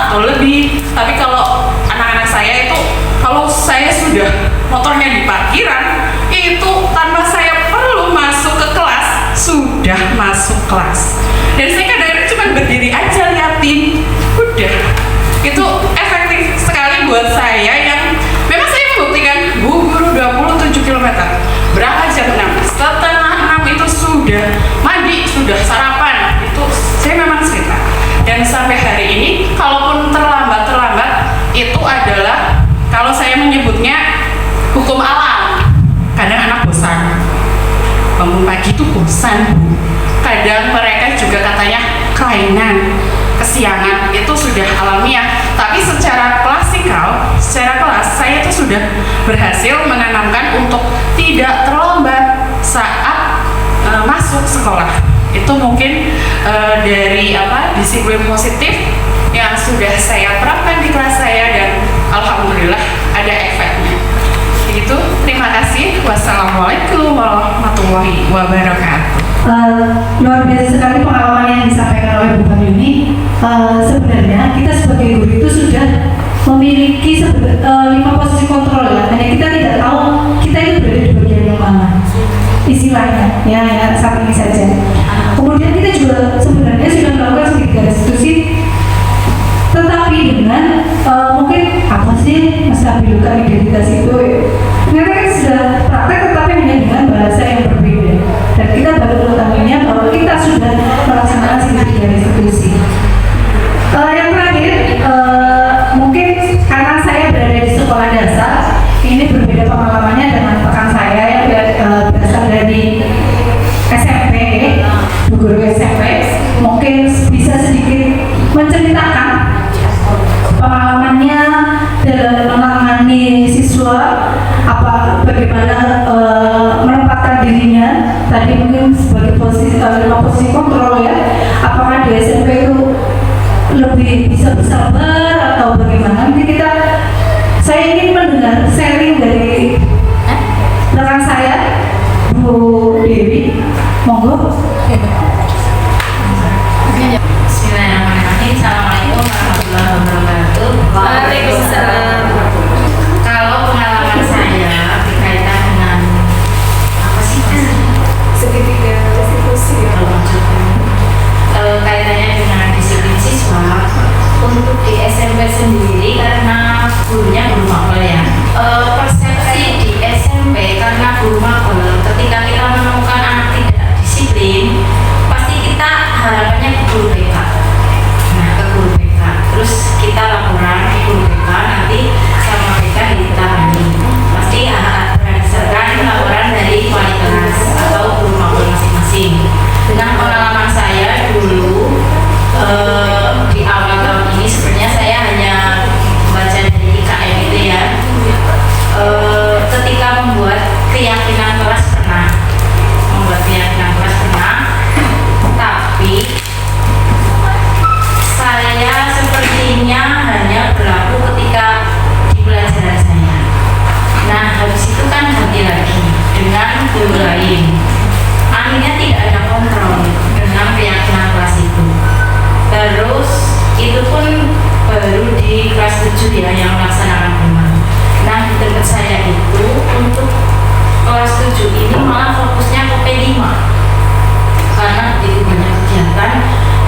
atau lebih. Tapi kalau anak-anak saya itu, kalau saya sudah motornya di parkiran itu tanpa saya perlu masuk ke kelas sudah masuk kelas, dan saya kadang-kadang cuma berdiri aja liatin, udah. Itu efektif sekali buat saya, yang memang saya membuktikan bu guru 27 km berangkat jam 6, setengah 6 itu sudah mandi, sudah sarapan, itu saya memang cerita. Dan sampai hari ini kalaupun terlambat itu adalah, kalau saya menyebutnya hukum alam. Kadang anak bosan bangun pagi itu bosan bu, kadang mereka juga katanya kelainan, kesiangan, itu sudah alamiah. Tapi secara klasikal kelas, saya tuh sudah berhasil menanamkan untuk tidak terlambat saat masuk sekolah. Itu mungkin dari disiplin positif yang sudah saya terapkan di kelas saya, dan alhamdulillah ada efeknya. Begitu, terima kasih. Wassalamualaikum warahmatullahi wabarakatuh. Luar biasa sekali pengalaman yang disampaikan oleh Bu Yuni. Sebenarnya kita sebagai guru itu sudah memiliki 5 posisi kontrol ya. Hanya kita tidak tahu kita itu berada di bagian yang mana. Istilahnya, ya saat ini saja. Kemudian kita juga sebenarnya sudah melakukan sedikit restitusi, tetapi dengan mungkin apa sih menstabilkan identitas itu? Ternyata kan sudah praktek, tetapi hanya dengan bahasa yang berbeda. Dan kita baru mengetahuinya bahwa kita sudah melaksanakan sedikit restitusi. Yang terakhir, mungkin karena saya berada di sekolah dasar, ini berbeda pengalamannya dengan rekan saya yang berasal dari SMP, guru SMP. Mungkin bisa sedikit menceritakan pengalamannya dalam menangani siswa, bagaimana menempatkan dirinya. Tadi mungkin sebagai posisi kontrol ya. Apakah di SMP itu lebih bisa bersabar atau bagaimana? Nanti saya ingin mendengar sharing dari rekan saya, Bu Dewi. Monggo. Bismillahirrahmanirrahim. Assalamualaikum warahmatullahi wabarakatuh. Waalaikumsalam. Kalau pengalaman saya berkaitan dengan apa sih Mas? Segitiga restitusi. Kaitannya dengan disiplin siswa, untuk di SMP sendiri karena gurunya guru mapel ya. Persepsi di SMP karena guru mapel, ketika kita menemukan anak tidak disiplin, pasti kita harapannya ke guru BK. Nah, ke guru BK. Terus kita laporan ke guru BK, nanti sama BK ditangani. Pasti berdasarkan laporan dari wali kelas atau guru mapel masing-masing. Dengan pengalaman saya dulu di awal tahun ini, sebenarnya saya hanya baca dari IKM itu ya. Ketika membuat keyakinan kelas pernah, tapi saya sepertinya hanya berlaku ketika di pelajaran saya. Nah, habis itu kan ganti lagi dengan guru lain. Akhirnya tidak ada kontrol dengan keyakinan kelas itu. Terus itu pun baru di kelas 7 ya yang melaksanakan rumah. Nah, di tempat saya itu untuk kelas 7 ini malah fokusnya ke P5, karena begitu banyak kegiatan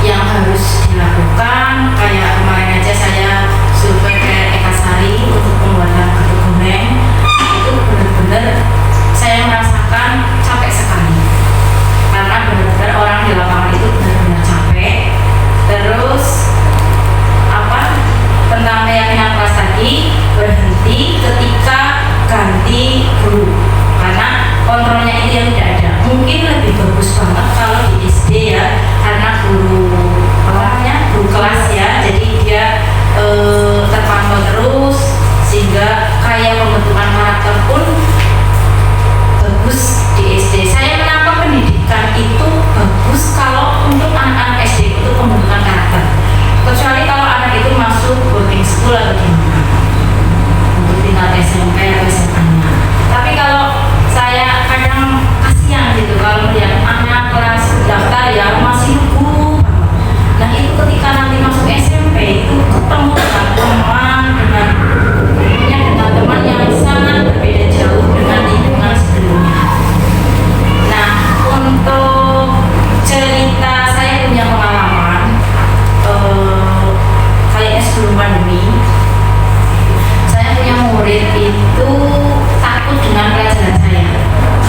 yang harus dilakukan. Kayak kemarin aja saya survei ke Eka Sari untuk pembuatan kerupuk goreng. Itu benar-benar saya merasakan capek sekali, karena benar-benar orang di lapangan itu benar-benar capek. Terus tentang keyakinan kelas tadi berhenti ketika ganti guru, karena kontrolnya itu yang tidak ada. Mungkin lebih bagus banget kalau di SD ya, karena guru kelas ya, jadi dia terpantau terus, sehingga kayak pembentukan karakter pun bagus di SD. Saya menangkap pendidikan itu bagus kalau untuk anak-anak SD itu pembentukan karakter, kecuali kalau anak itu masuk boarding school atau gimana untuk tingkat SMP atau SMA-nya. Tapi kalau saya kadang kasihan gitu kalau lihat anak kelas daftar ya masih nunggu. Nah, itu ketika nanti masuk SMP itu ketemu dengan teman, dengan teman yang sangat berbeda jauh dengan lingkungan sebelumnya. Nah, untuk cerita saya punya pengalaman kayaknya sebelum pandemi, saya punya murid itu takut dengan pelajaran saya.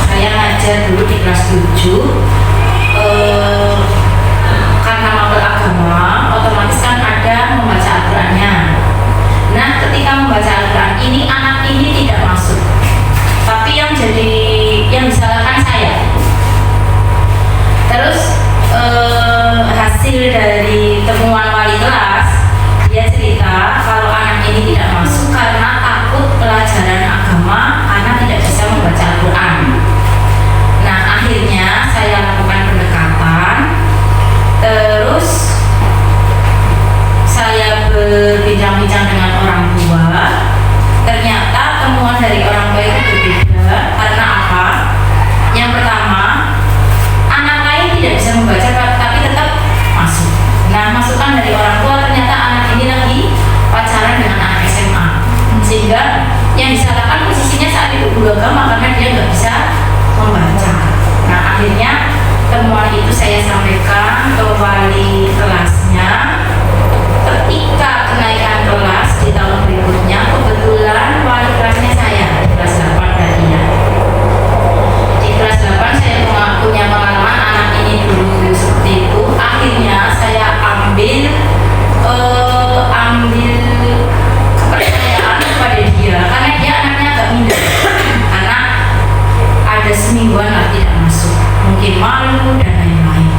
Saya ngajar dulu di kelas 7, karena mapel agama otomatis kan ada membaca Al-Qurannya. Nah, ketika membaca Al-Quran ini anak ini tidak masuk, tapi yang disalahkan saya. Terus hasil dari temuan wali kelas, dia cerita kalau anak ini tidak masuk karena takut akhirnya temuan itu saya sampaikan ke wali kelasnya. Ketika kenaikan kelas di tahun berikutnya, kebetulan wali kelasnya saya di kelas 8 tadi ya. Di kelas 8 saya punya pengalaman anak ini dulu seperti itu. Akhirnya saya ambil kepercayaan kepada dia karena dia anaknya agak minder, karena ada semingguan lah tidak masuk, mungkin malu dan lain-lain.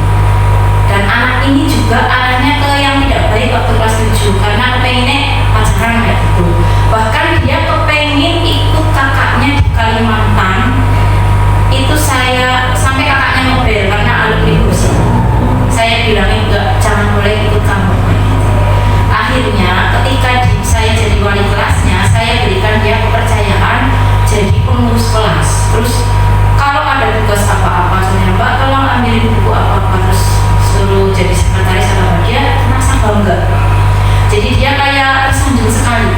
Dan anak ini juga anaknya ke yang tidak baik waktu kelas 7 karena kepengennya pacaran kayak gitu. Bahkan dia kepengen ikut kakaknya di Kalimantan. Itu saya sampai kakaknya ngobel karena alumni kursi. Saya bilangin enggak, jangan boleh ikut kamu. Akhirnya ketika saya jadi wali kelasnya, saya berikan dia kepercayaan jadi pengurus kelas. Terus kalau ada tugas apa-apa, saya Mbak tolong ambilin buku apa-apa, terus suruh jadi sekretaris apa, dia merasa bangga. Jadi dia kayak tersanjung sekali.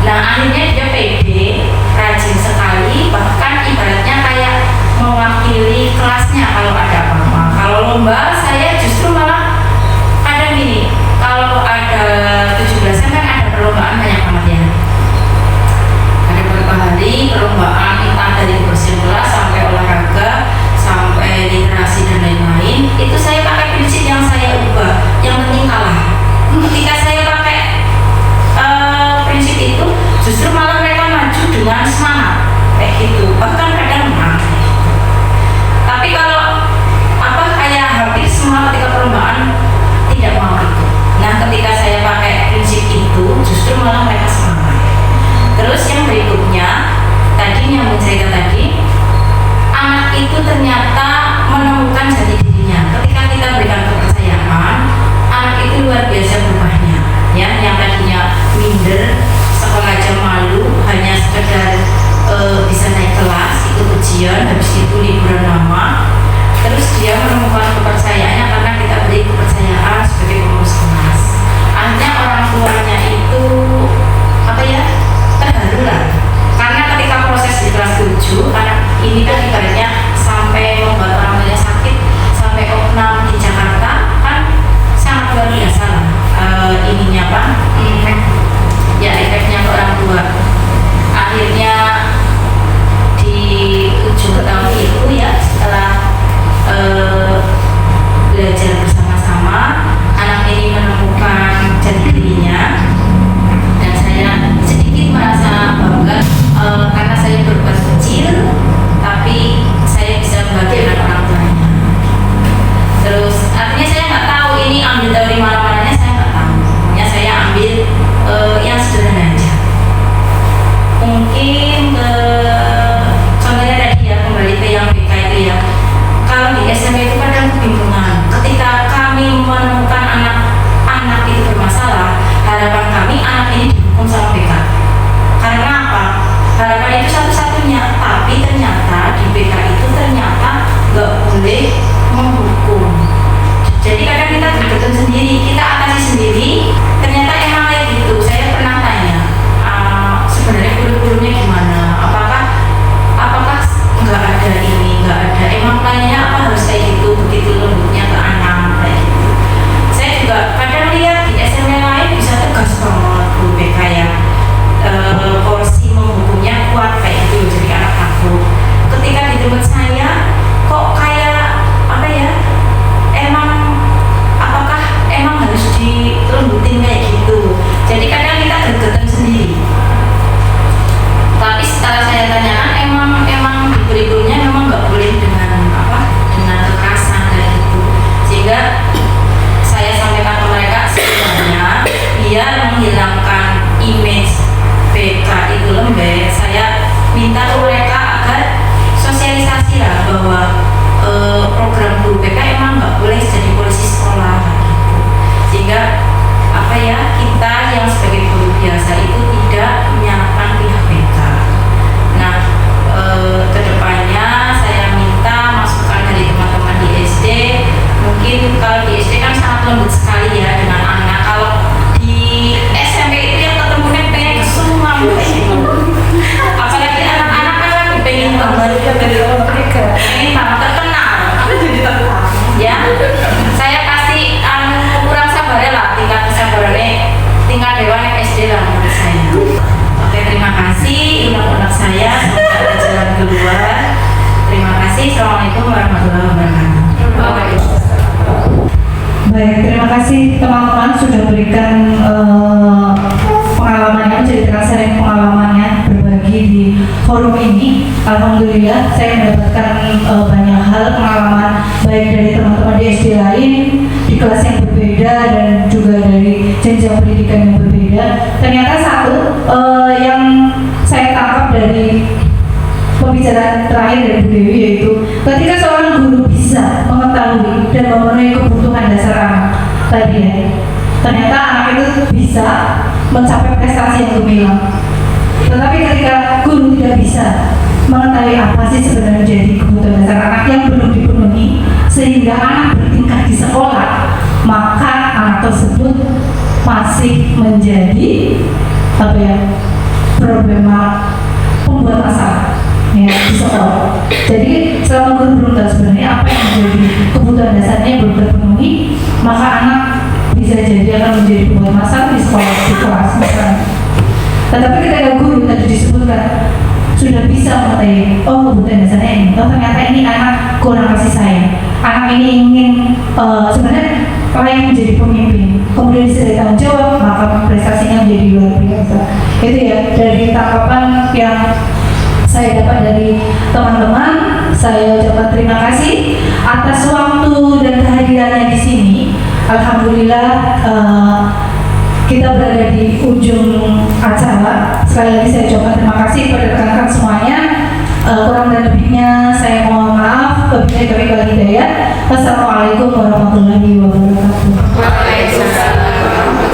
Nah akhirnya dia pede, rajin sekali, bahkan ibaratnya kayak mewakili kelasnya kalau ada apa-apa. Kalau lomba saya justru malah kadang gini, kalau ada 17-an kan ada perlombaan banyak banget ya. Ada beberapa hari perlombaan entah dari kebersihan kelas sampai olahraga sampai literasi dan lain-lain. Itu saya pakai prinsip yang saya ubah, yang penting kalah. Ketika saya pakai prinsip itu, justru malah mereka maju dengan semangat kayak gitu. Bahkan kadang menang. Tapi kalau kayak hampir semua ketika perlombaan tidak mau itu. Nah ketika saya pakai prinsip itu, justru malah mereka semangat. Terus yang berikutnya, tadi yang cerita tadi, anak itu ternyata menemukan jati dirinya. Ketika kita berikan kepercayaan, anak itu luar biasa berubahnya. Ya, yang tadinya minder, sekolah aja malu, hanya sekedar bisa naik kelas, ikut ujian, habis itu liburan lama. Terus dia menemukan kepercayaannya karena kita beri kepercayaan sebagai pengurus kelas. Akhirnya orang tuanya itu terharu lah. Karena ketika proses di kelas 7, anak ini kan ibaratnya sampai membuat orang tuanya sakit, sampai opnam di Jakarta kan sangat luar biasa lah. Ininya ya efeknya ke orang tua. Akhirnya di ujung tahun itu ya, setelah belajar bersama-sama, anak ini menemukan jati dirinya, dan saya sedikit merasa bangga karena saya berbuat kecil tapi saya bisa membagikan orang tuanya. Terus artinya saya nggak tahu ini ambil dari mana-mananya, saya nggak tahu. Ya saya ambil yang sederhana aja. Mungkin contohnya tadi ya, kembali ke yang BK itu ya. Kalau di SMP itu kadang kebingungan. Ketika kami menemukan anak itu bermasalah, harapan kami anak ini dihukum sama BK. Karena apa? Harapan itu satu-satunya. Tapi ternyata di BK itu ternyata nggak boleh menghukum. Jadi kadang kita berhitung sendiri, kita atasi sendiri. Ternyata emang kayak gitu. Saya pernah tanya, sebenarnya guru-gurunya gimana? Apakah nggak ada ini, nggak ada? Emang plannya apa harus kayak gitu, begitu lembutnya ke anak kayak gitu. Saya juga kadang lihat di SMP lain bisa tegas banget guru BK yang porsi menghukumnya kuat kayak gitu, jadi anak takut. Ketika di tempat saya kok kayak apakah emang harus dilembutin kayak gitu. Jadi kadang kita gergetan sendiri. Tapi setelah saya tanyakan emang di kurikulumnya memang nggak boleh dengan kekerasan kayak gitu. Sehingga saya sampaikan ke mereka sebenarnya biar menghilangkan image BK itu lembek, saya minta ke mereka agar sosialisasi lah bahwa program guru BK emang nggak boleh jadi polisi sekolah gitu. Sehingga kita yang sebagai guru biasa itu tidak menyalahkan pihak BK. Nah kedepannya saya minta masukan dari teman-teman di SD. Mungkin kalau di SD kan sangat lembut sekali ya dengan anak. Kalau di SMP itu yang ketemunya pengen kesemua gitu. Apalagi anak-anak kan pengen banget pengen banget terkenal. saya kasih kurang sabar lah, tingkat kesabarannya tingkat dewan SD lah menurut saya. Oke, terima kasih unek-unek saya, semoga ada jalan keluar. Terima kasih. Assalamualaikum warahmatullahi wabarakatuh. Baik, terima kasih teman-teman sudah berikan pengalamannya, menceritakan sharing pengalamannya, berbagi di forum ini. Alhamdulillah saya mendapatkan banyak hal pengalaman baik dari teman-teman di SD lain, di kelas yang berbeda dan juga dari jenjang pendidikan yang berbeda. Ternyata satu yang saya tangkap dari pembicaraan terakhir dari Bu Dewi, yaitu ketika seorang guru bisa mengetahui dan memenuhi kebutuhan dasar anak tadi ya, ternyata anak itu bisa mencapai prestasi yang gemilang. Tetapi ketika guru tidak bisa mengetahui apa sih sebenarnya jadi kebutuhan dasar anak yang belum dipenuhi sehingga anak bertingkat di sekolah, maka anak tersebut masih menjadi apa ya, problema pembuat masalah ya di sekolah. Jadi selama guru belum tahu sebenarnya apa yang menjadi kebutuhan dasarnya yang belum terpenuhi, maka anak bisa jadi akan menjadi pembuat masalah di sekolah, di kelas misalnya. Tetapi ketika guru tadi disebutkan sudah bisa mengetahui, oh kebutuhan dasarnya ini, oh ternyata ini anak kurang kasih sayang, anak ini ingin sebenarnya layak menjadi pemimpin, kemudian bisa tanggung jawab, maka prestasinya menjadi luar biasa. Itu ya dari tanggapan yang saya dapat dari teman-teman. Saya ucapkan terima kasih atas waktu dan kehadirannya di sini. Alhamdulillah kita berada di ujung acara. Sekali lagi saya ucapkan terima kasih kepada rekan-rekan semuanya. Kurang dan lebihnya saya mohon maaf. Wabillahi hidayah. Wassalamualaikum warahmatullahi wabarakatuh. Waalaikumsalam.